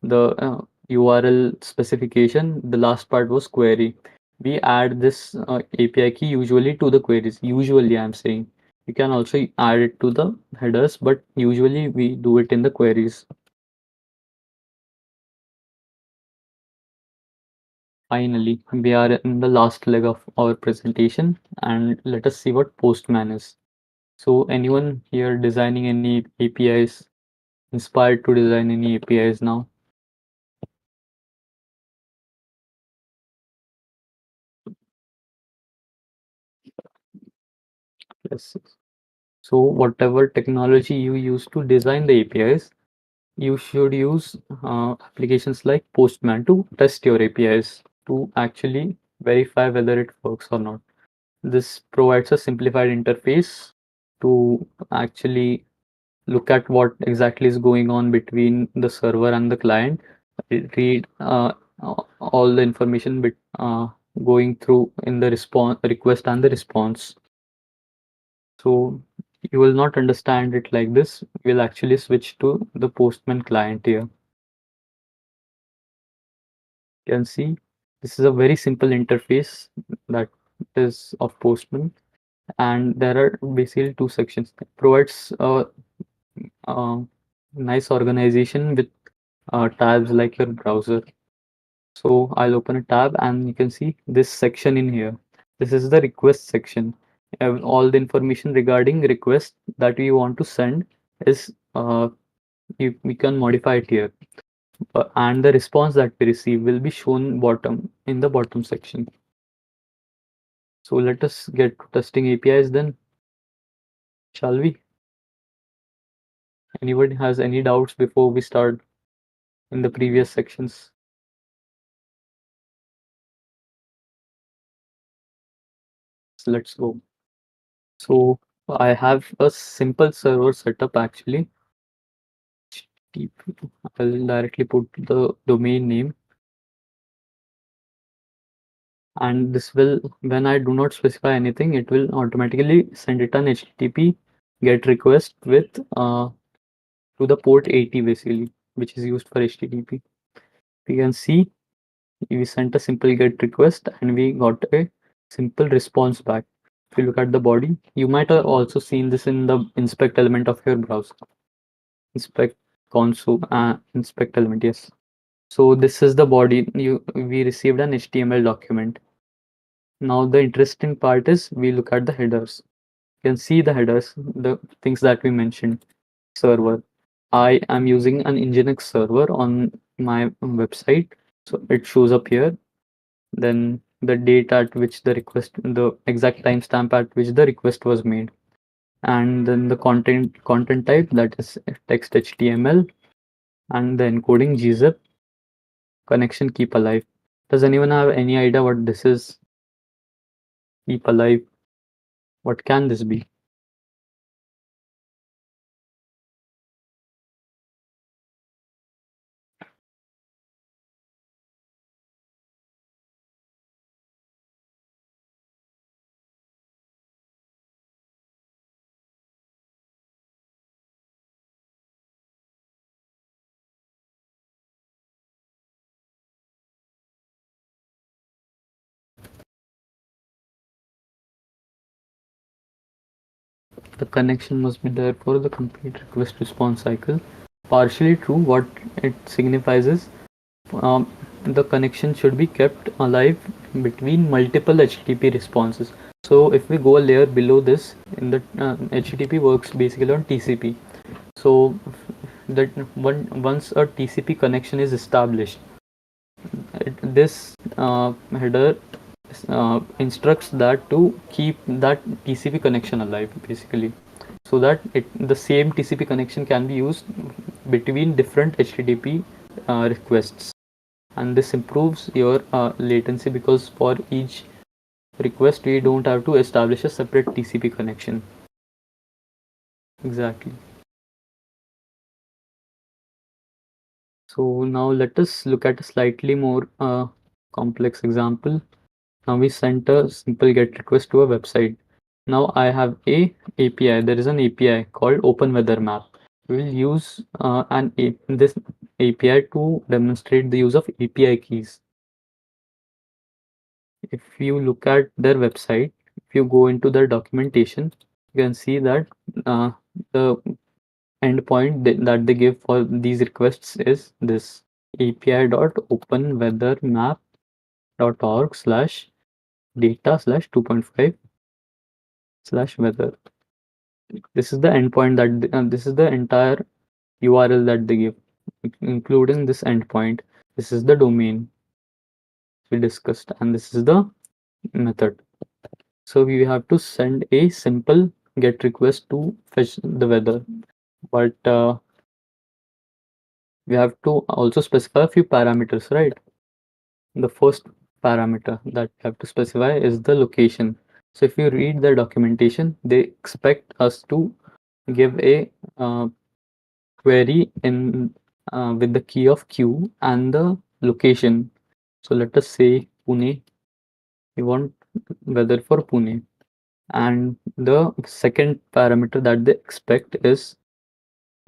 the URL specification, the last part was query. We add this API key usually to the queries. Usually, I'm saying you can also add it to the headers, but usually we do it in the queries. Finally, we are in the last leg of our presentation, and let us see what Postman is. So, anyone here designing any APIs, inspired to design any APIs now? Yes. So whatever technology you use to design the APIs, you should use applications like Postman to test your APIs to actually verify whether it works or not. This provides a simplified interface to actually look at what exactly is going on between the server and the client, read all the information going through in the response request and the response. So you will not understand it like this. We'll actually switch to the Postman client here. You can see this is a very simple interface that is of Postman, and there are basically two sections. It provides a nice organization with tabs like your browser. So I'll open a tab and you can see this section in here. This is the request section. All the information regarding request that we want to send is we can modify it here. And the response that we receive will be shown bottom in the bottom section. So let us get to testing APIs then, shall we? Anybody has any doubts before we start in the previous sections? So let's go. So I have a simple server setup actually. I'll directly put the domain name, and this will, when I do not specify anything, it will automatically send it an HTTP GET request with to the port 80 basically, which is used for HTTP. You can see we sent a simple GET request and we got a simple response back. If you look at the body, you might have also seen this in the inspect element of your browser. Inspect console, inspect element, yes. So this is the body. We received an HTML document. Now the interesting part is we look at the headers. You can see the headers, the things that we mentioned. Server. I am using an Nginx server on my website, so it shows up here. Then the date at which the request, the exact timestamp at which the request was made, and then the content type, that is text HTML, and the encoding gzip, connection keep alive. Does anyone have any idea what this is? Keep alive. What can this be? The connection must be there for the complete request response cycle. Partially true. What it signifies is the connection should be kept alive between multiple HTTP responses. So if we go a layer below this, in the HTTP works basically on TCP. So that once a TCP connection is established, this header instructs that to keep that TCP connection alive, basically, so that the same TCP connection can be used between different HTTP requests. And this improves your latency, because for each request we don't have to establish a separate TCP connection. Exactly. So now let us look at a slightly more complex example. Now we sent a simple GET request to a website. Now I have a API. There is an API called Open Weather Map. We will use this API to demonstrate the use of API keys. If you look at their website, if you go into their documentation, you can see that the endpoint that they give for these requests is this api.openweathermap.org/data/2.5/weather. This is the endpoint this is the entire URL that they give, including this endpoint. This is the domain we discussed, and this is the method. So we have to send a simple GET request to fetch the weather, but we have to also specify a few parameters, right? The first parameter that we have to specify is the location. So if you read the documentation, they expect us to give a query in with the key of Q and the location. So let us say Pune. We want weather for Pune. And the second parameter that they expect is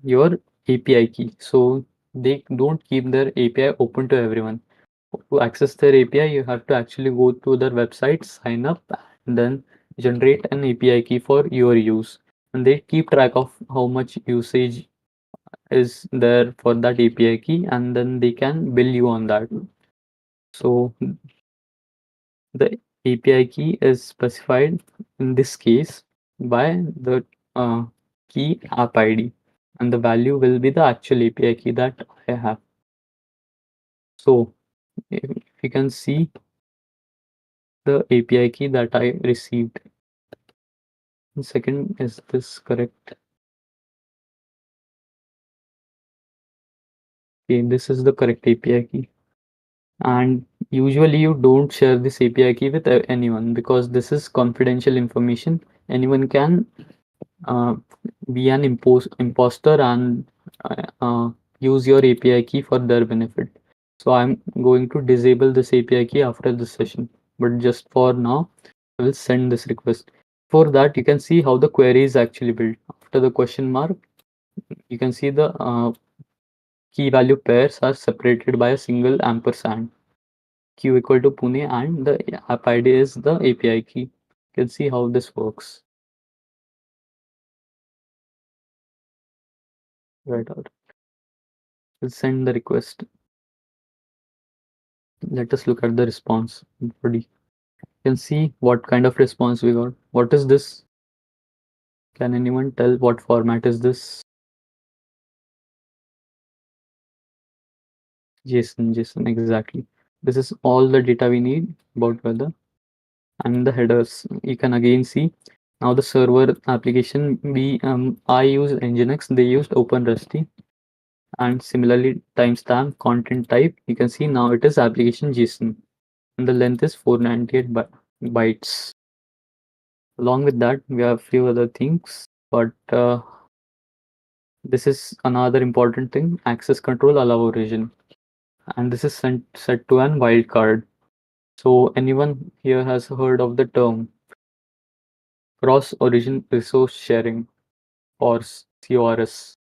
your API key. So they don't keep their API open to everyone. To access their API, you have to actually go to their website, sign up, and then generate an API key for your use. And they keep track of how much usage is there for that API key, and then they can bill you on that. So the API key is specified in this case by the key app ID, and the value will be the actual API key that I have. So if you can see the API key that I received. Second, is this correct? Okay, this is the correct API key. And usually you don't share this API key with anyone, because this is confidential information. Anyone can be an imposter and use your API key for their benefit. So I'm going to disable this API key after this session, but just for now, I will send this request. For that, you can see how the query is actually built. After the question mark, you can see the key value pairs are separated by a single ampersand. Q equal to Pune, and the app ID is the API key. You can see how this works. Right out. We'll send the request. Let us look at the response. You can see what kind of response we got. What is this? Can anyone tell what format is this? JSON, exactly. This is all the data we need about weather. And the headers, you can again see. Now the server application, I use Nginx, they used OpenRusty. And similarly, timestamp, content type, you can see now it is application JSON. And the length is 498 bytes. Along with that, we have a few other things, but this is another important thing, access control allow origin. And this is set to an wildcard. So anyone here has heard of the term cross origin resource sharing, or CORS?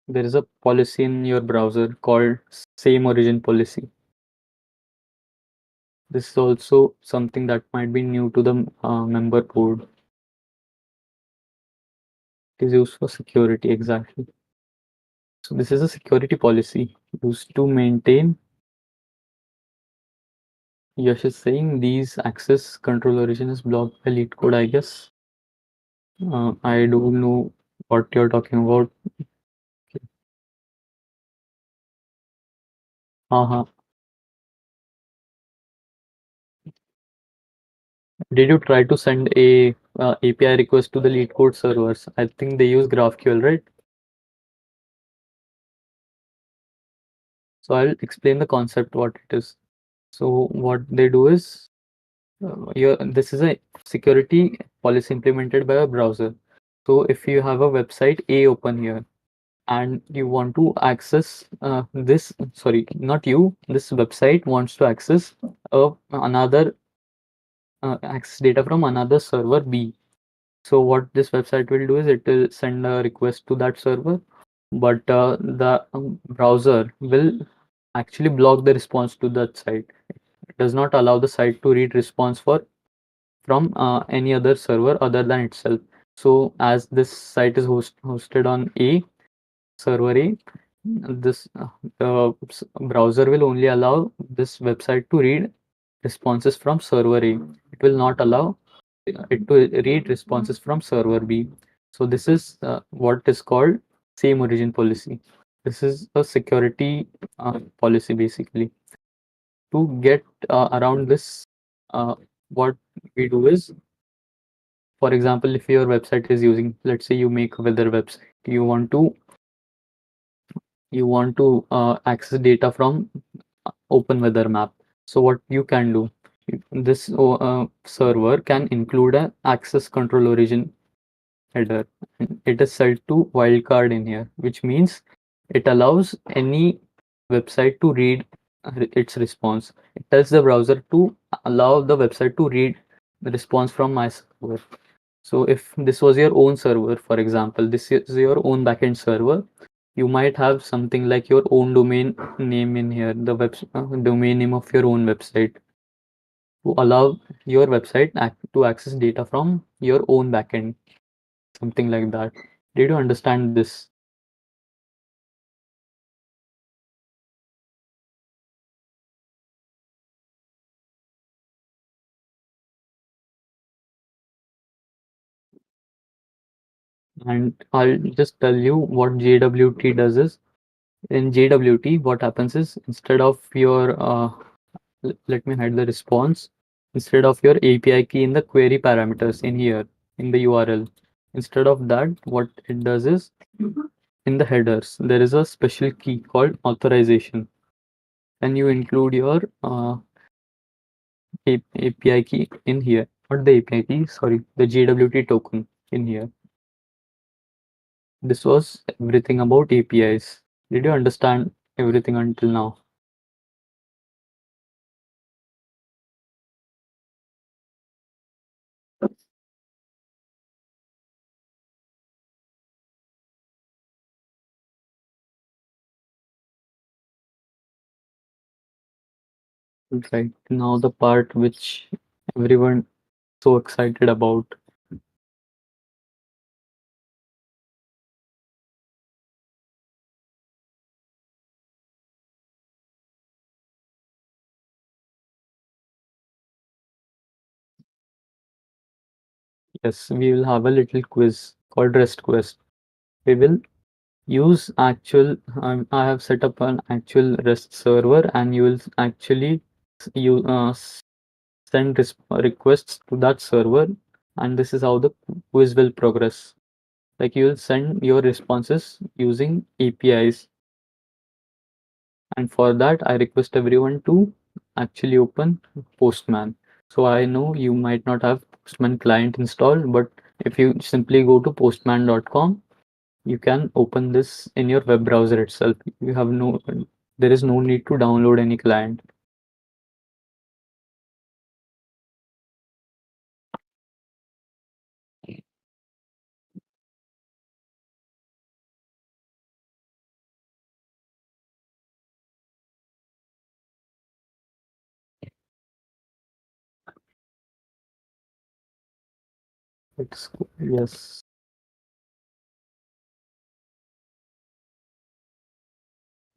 There is a policy in your browser called same origin policy. This is also something that might be new to the member code. It is used for security, exactly. So this is a security policy used to maintain. Yash is saying these access control origin is blocked by lead code, I guess. I don't know what you're talking about. Uh-huh. Did you try to send a API request to the lead code servers? I think they use GraphQL, right? So I'll explain the concept what it is. So what they do is, this is a security policy implemented by a browser. So if you have a website A open here and you want to access this, sorry, not you, this website wants to access another access data from another server B. So what this website will do is it will send a request to that server, but the browser will actually block the response to that site. It does not allow the site to read response from any other server other than itself. So as this site is hosted on A, server A, this the browser will only allow this website to read responses from server A. It will not allow it to read responses from server B. So this is what is called same origin policy. This is a security policy basically. To get around this, what we do is, for example, if your website is using, let's say you make a weather website, you want to access data from open weather map. So what you can do, this server can include a access control origin header. It is set to wildcard in here, which means it allows any website to read its response. It tells the browser to allow the website to read the response from my server. So if this was your own server, for example, this is your own backend server, you might have something like your own domain name in here, the domain name of your own website, to allow your website to access data from your own backend, something like that. Did you understand this? And I'll just tell you what JWT does is, in JWT, what happens is, instead of your, let me hide the response, instead of your API key in the query parameters in here, in the URL, instead of that, what it does is, in the headers, there is a special key called authorization. And you include your API key in here, not the API key, sorry, the JWT token in here. This was everything about APIs. Did you understand everything until now? Right. Now the part which everyone so excited about. Yes, we will have a little quiz called REST quest. We will use actual, I have set up an actual REST server and you will actually you send requests to that server, and this is how the quiz will progress. Like you will send your responses using APIs, and for that I request everyone to actually open Postman. So I know you might not have Postman client installed, but if you simply go to postman.com, you can open this in your web browser itself. You have no, there is no need to download any client. It's yes.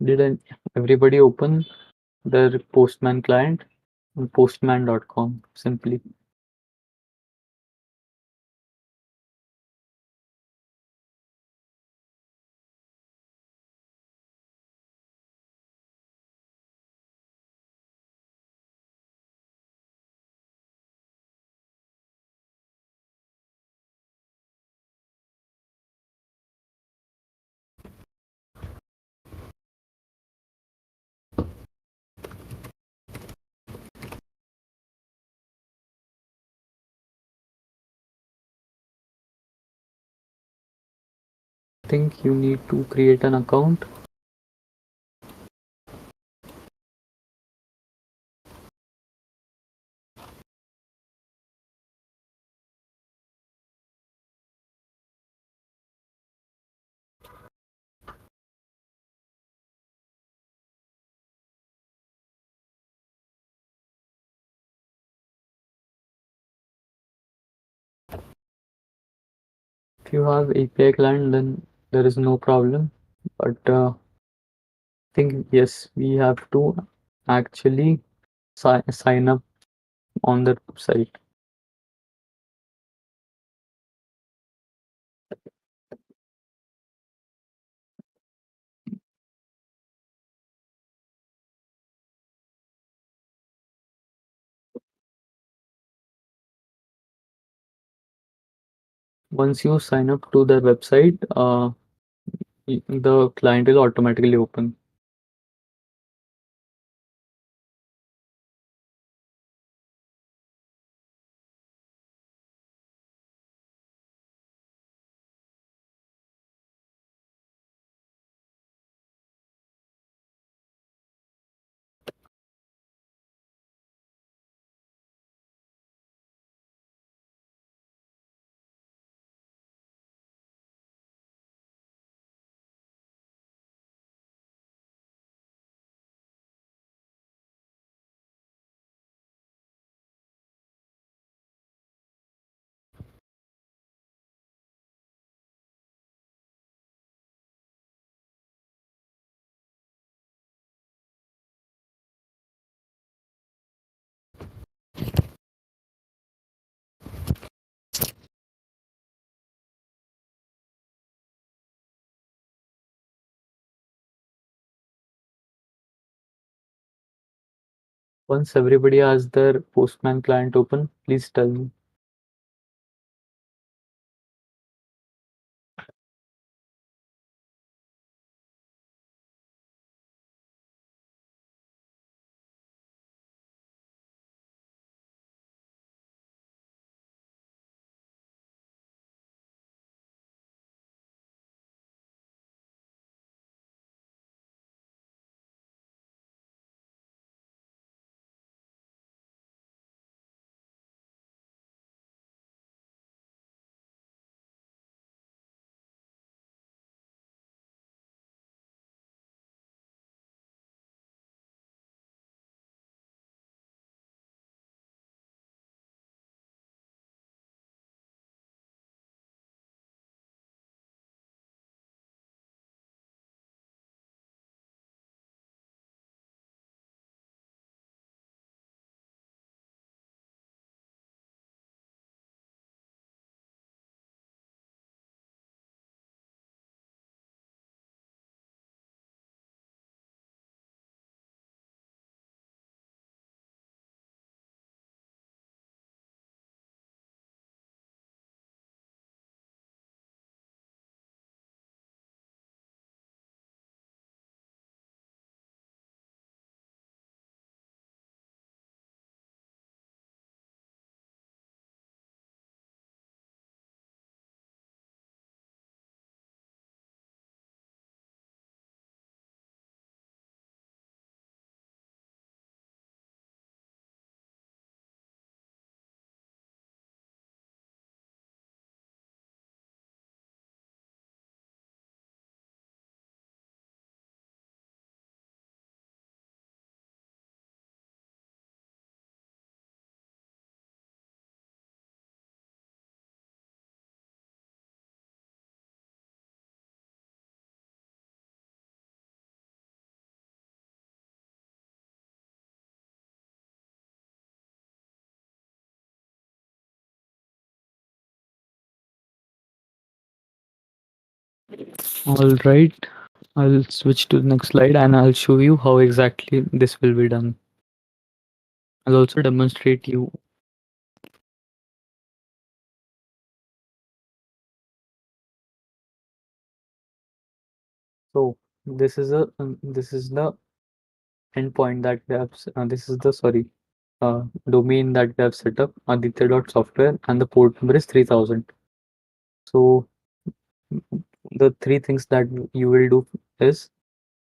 Did everybody open their Postman client on postman.com simply? I think you need to create an account. If you have API client, then there is no problem. But I think yes, we have to actually sign up on the website. Once you sign up to the website, the client will automatically open. Once everybody has their Postman client open, please tell me. All right, I'll switch to the next slide and I'll show you how exactly this will be done. I'll also demonstrate you. So this is the endpoint that we have. This is the domain that we have set up, aditya.software, and the port number is 3000. So the three things that you will do is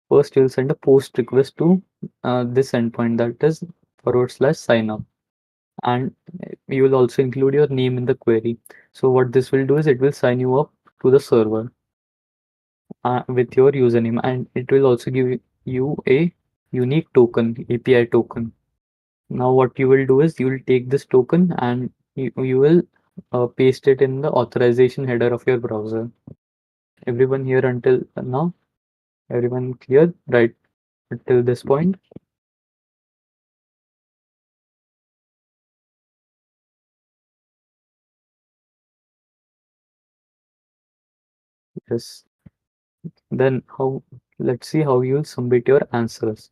first you'll send a post request to this endpoint, that is / sign up, and you will also include your name in the query. So what this will do is it will sign you up to the server with your username, and it will also give you a unique token, API token. Now what you will do is you will take this token and you will paste it in the authorization header of your browser. Everyone here until now? Everyone clear? Right until this point? Yes. Then how? Let's see how you will submit your answers.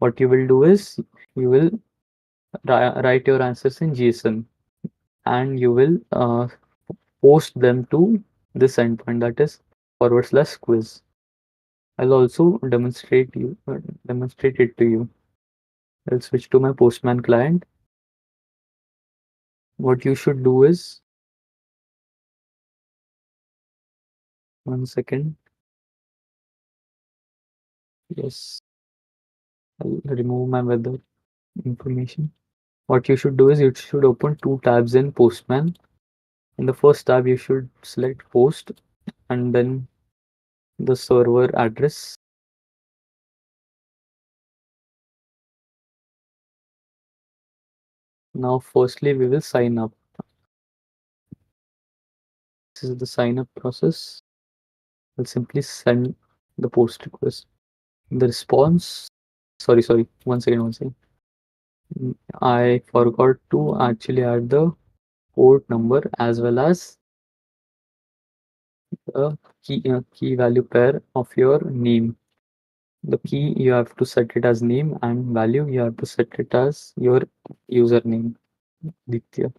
What you will do is you will write your answers in JSON and you will post them to this endpoint, that is / quiz. I'll also demonstrate it to you. I'll switch to my Postman client. What you should do is, one second. Yes, I'll remove my weather information. What you should do is you should open two tabs in Postman. In the first tab, you should select post and then the server address. Now, firstly, we will sign up. This is the sign up process. I'll simply send the post request. The response, sorry, one second. I forgot to actually add the port number as well as the key value pair of your name. The key you have to set it as name and value you have to set it as your username, Ditya.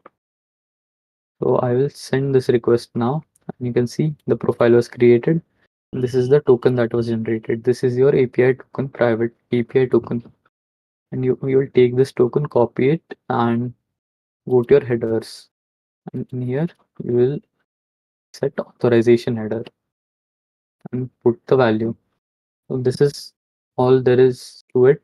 So I will send this request now, and you can see the profile was created. This is the token that was generated. This is your API token, private API token. And you will take this token, copy it, and go to your headers. And in here, you will set authorization header and put the value. So this is all there is to it.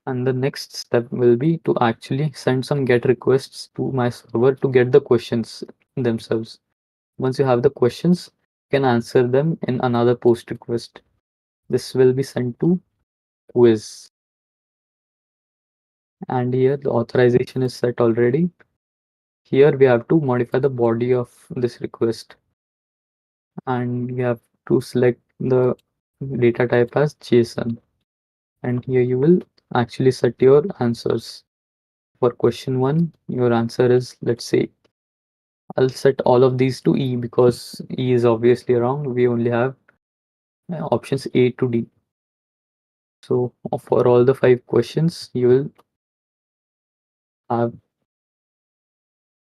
And the next step will be to actually send some GET requests to my server to get the questions themselves. Once you have the questions, you can answer them in another post request. This will be sent to quiz. And here the authorization is set already. Here we have to modify the body of this request. And we have to select the data type as JSON. And here you will actually set your answers. For question 1, your answer is, let's say, I'll set all of these to E because E is obviously wrong. We only have options A to D. So for all the 5 questions, you will have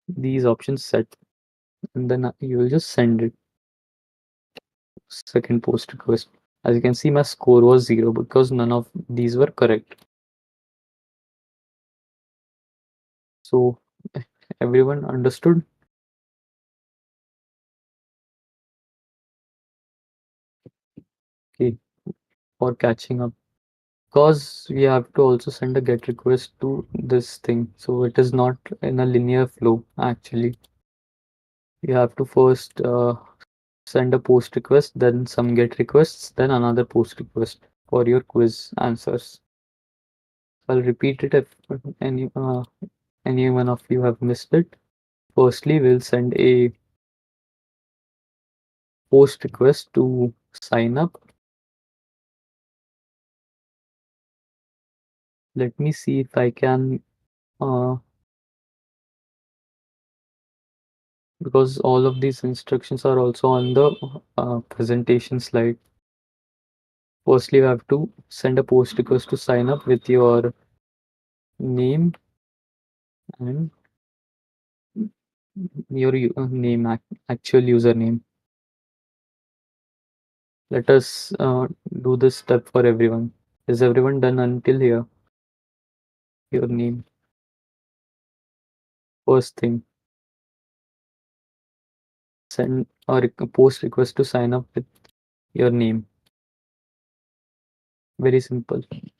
these options set, and then you will just send it. Second post request. As you can see, my score was 0 because none of these were correct. So everyone understood? Okay, for catching up. Because we have to also send a GET request to this thing. So it is not in a linear flow actually. You have to first send a post request, then some GET requests, then another post request for your quiz answers. I'll repeat it if any one of you have missed it. Firstly, we'll send a post request to sign up. Let me see if I can uh, because all of these instructions are also on the presentation slide. Firstly, you have to send a post request to sign up with your name and your name, actual username. Let us do this step for everyone. Is everyone done until here? Your name. First thing, send a post request to sign up with your name. Very simple. If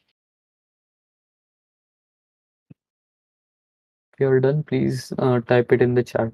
you're done, please type it in the chat.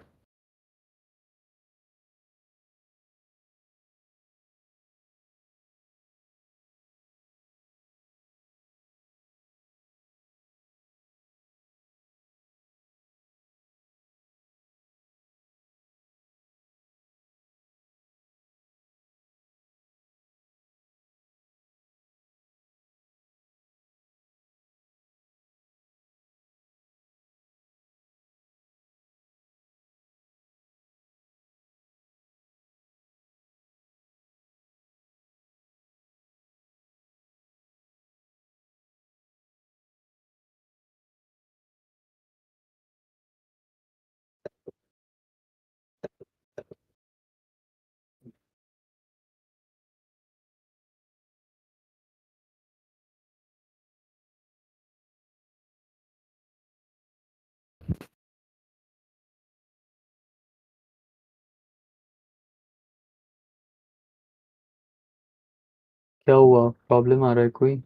क्या हुआ? Problem आ रहा है कोई?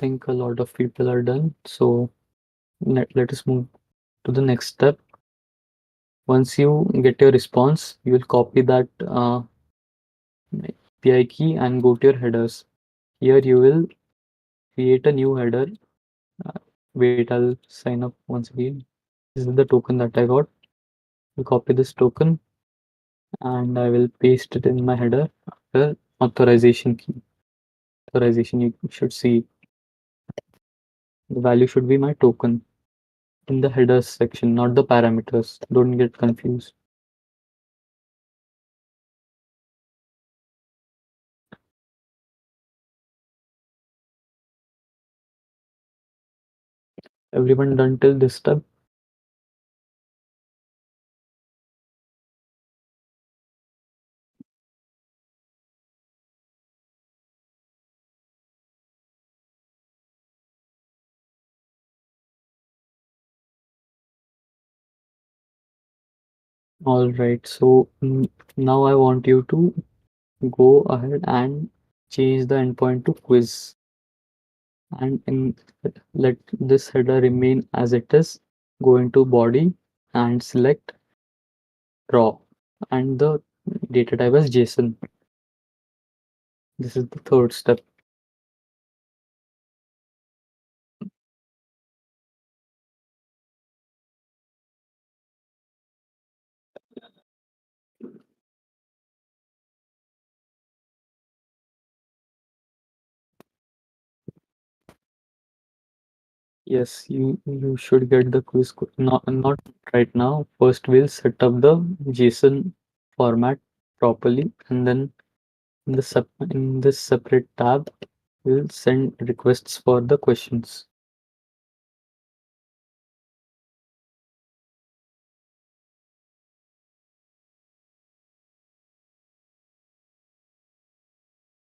Think a lot of people are done. So let us move to the next step. Once you get your response, you will copy that API key and go to your headers. Here you will create a new header. Uh, Wait, I'll sign up once again. This is the token that I got. I'll copy this token and I will paste it in my header after authorization key. Authorization, you should see the value should be my token in the headers section, not the parameters. Don't get confused. Everyone done till this step? All right, so now I want you to go ahead and change the endpoint to quiz, and let this header remain as it is. Go into body and select raw, and the data type is JSON. This is the third step. Yes, you should get the quiz. Not right now. First, we'll set up the JSON format properly, and then in this separate tab, we'll send requests for the questions.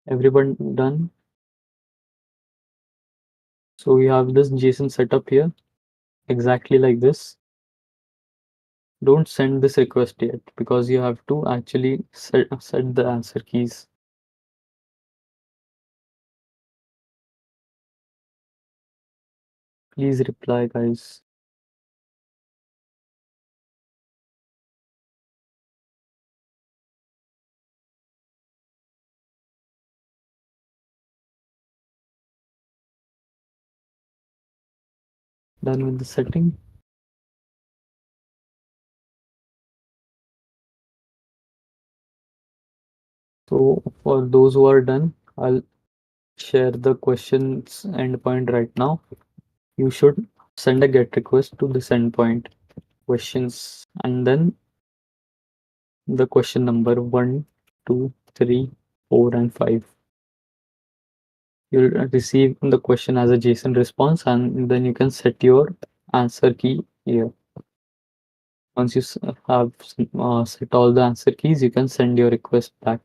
Everyone done? So we have this JSON setup here, exactly like this. Don't send this request yet because you have to actually set the answer keys. Please reply, guys. Done with the setting. So for those who are done, I'll share the questions endpoint right now. You should send a GET request to this endpoint questions and then the question number 1, 2, 3, 4, and 5. You'll receive the question as a JSON response and then you can set your answer key here. Once you have set all the answer keys, you can send your request back.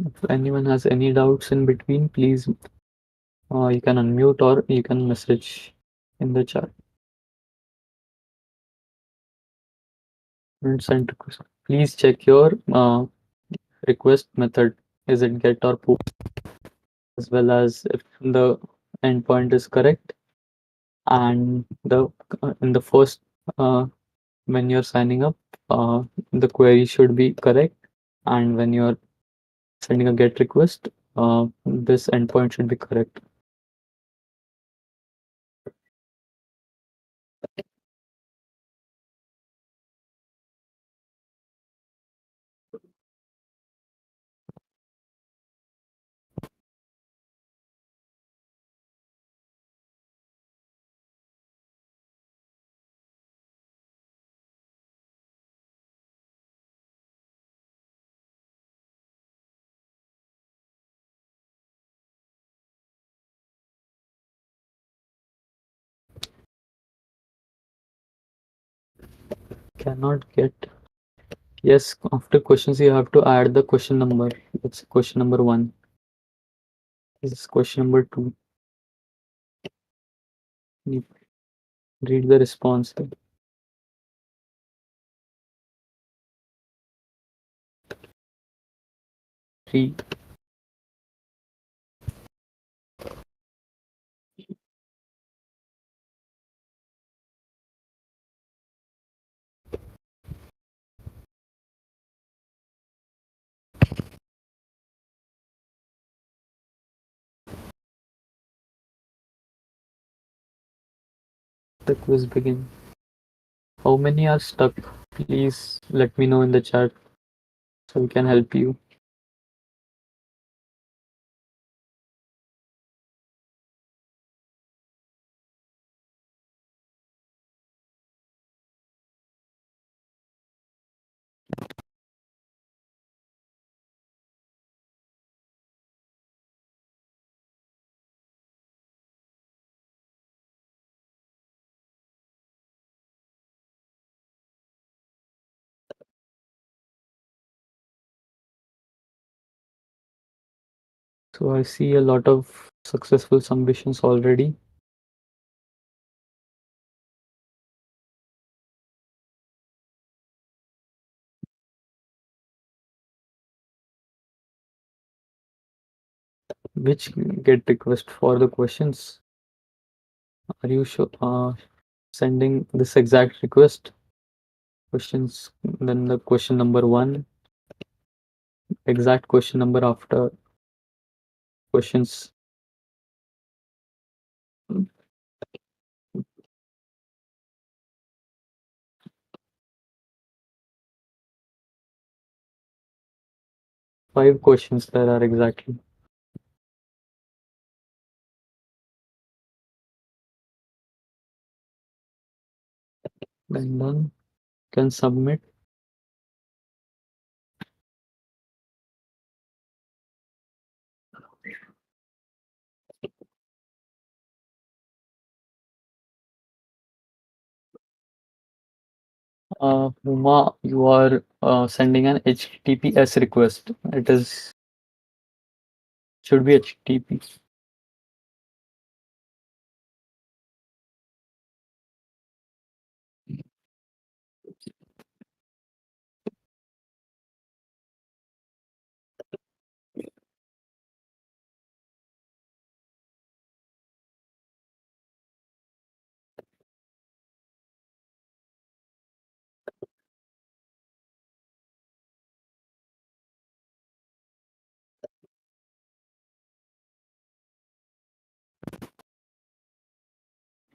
If anyone has any doubts in between, please you can unmute or you can message in the chat. And send request. Please check your request method. Is it get or post, as well as if the endpoint is correct and the in the first when you're signing up the query should be correct, and when you're sending a GET request this endpoint should be correct. Cannot get. Yes, after questions you have to add the question number. It's question number 1. This is question number 2. You read the response. 3. The quiz begin. How many are stuck? Please let me know in the chat so we can help you. So I see a lot of successful submissions already. Which GET request for the questions? Are you sure sending this exact request? Questions, then the question number 1, exact question number after questions. Five questions there are exactly. Then done. Can submit. Huma, you are sending an HTTPS request. It is should be HTTP.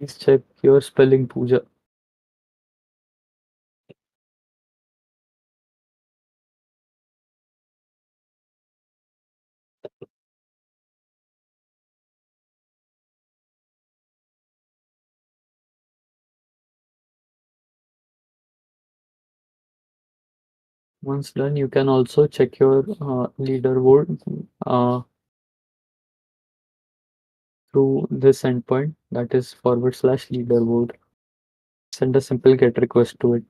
Please check your spelling, Pooja. Once done, you can also check your leaderboard through this endpoint, that is /leaderboard. Send a simple GET request to it.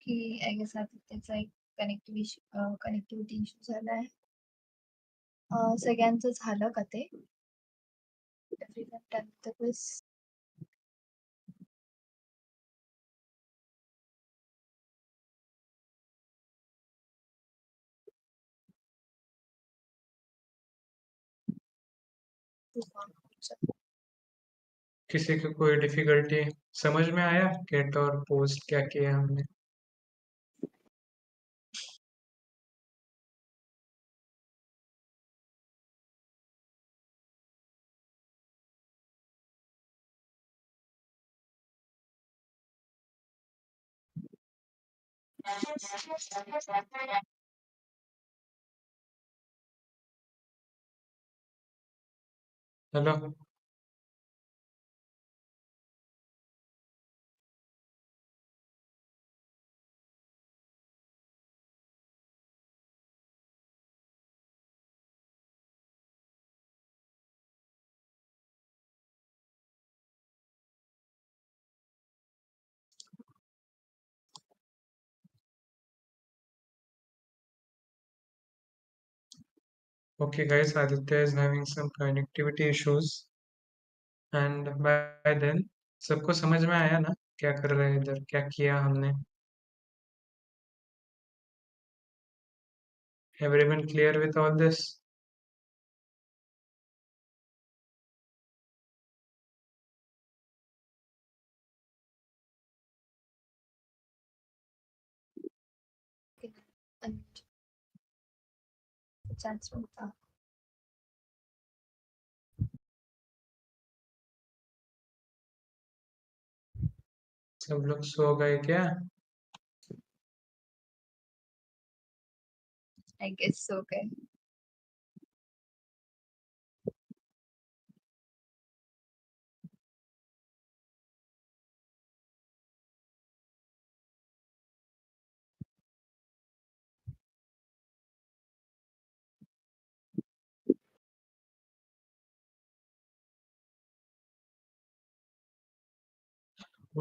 की I guess आता त्याचा एक connectivity issue झालाय. सगळ्यांचं झालं का ते? Everyone done with the quiz? किसी को कोई डिफिकल्टी समझ में आया गेट और पोस्ट क्या किया हमने? Hello. Okay, guys, Aditya is having some connectivity issues. And by then, सबको समझ में आया ना क्या कर रहे हैं इधर, क्या किया हमने? Everyone clear with all this? Okay. And chance from सब लोग सो गए क्या? I guess so, okay.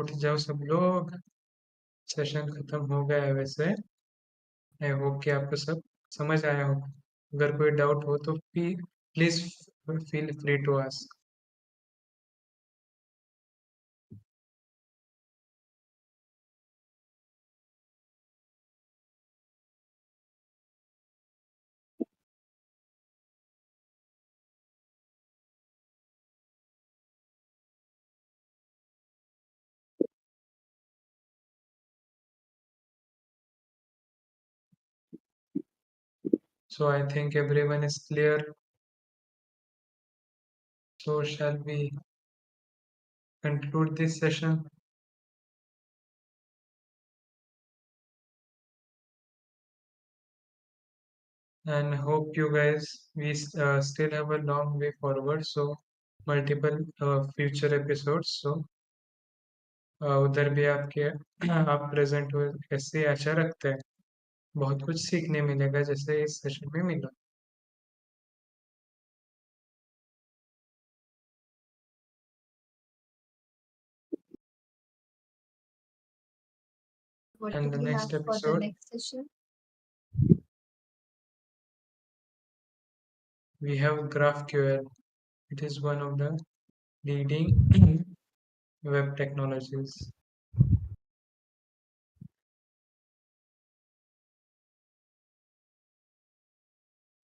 उठ जाओ सब लोग, सेशन खत्म हो गया है वैसे। आई होप कि आपको सब समझ आया होगा। अगर कोई डाउट हो तो please feel free to ask. So I think everyone is clear. So shall we conclude this session? And hope you guys, we still have a long way forward, so multiple future episodes. So उधर भी आपके आप present हो ऐसे आशा रखते हैं। बहुत कुछ सीखने मिलेगा जैसे इस सेशन में मिला। What And do the we next have for the episode, next session? we have GraphQL. It is one of the leading web technologies.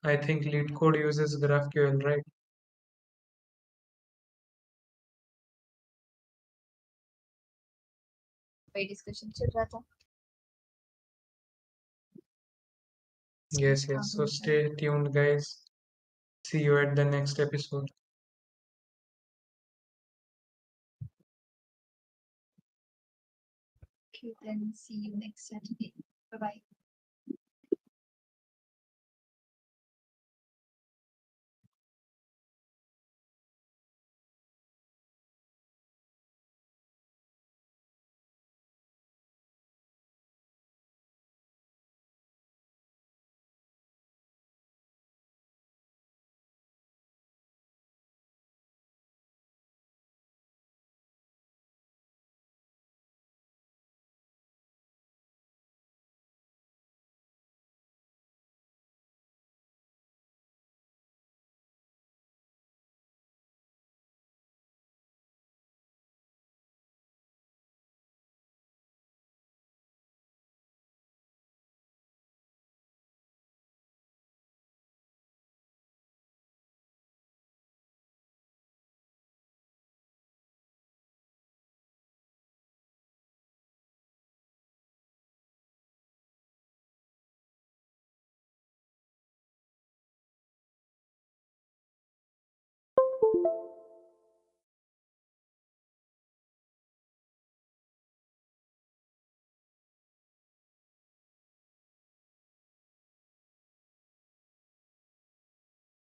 I think lead code uses GraphQL, right? वही discussion चल रहा था। Yes, yes. So stay tuned, guys. See you at the next episode. Okay, then see you next Saturday. Bye bye.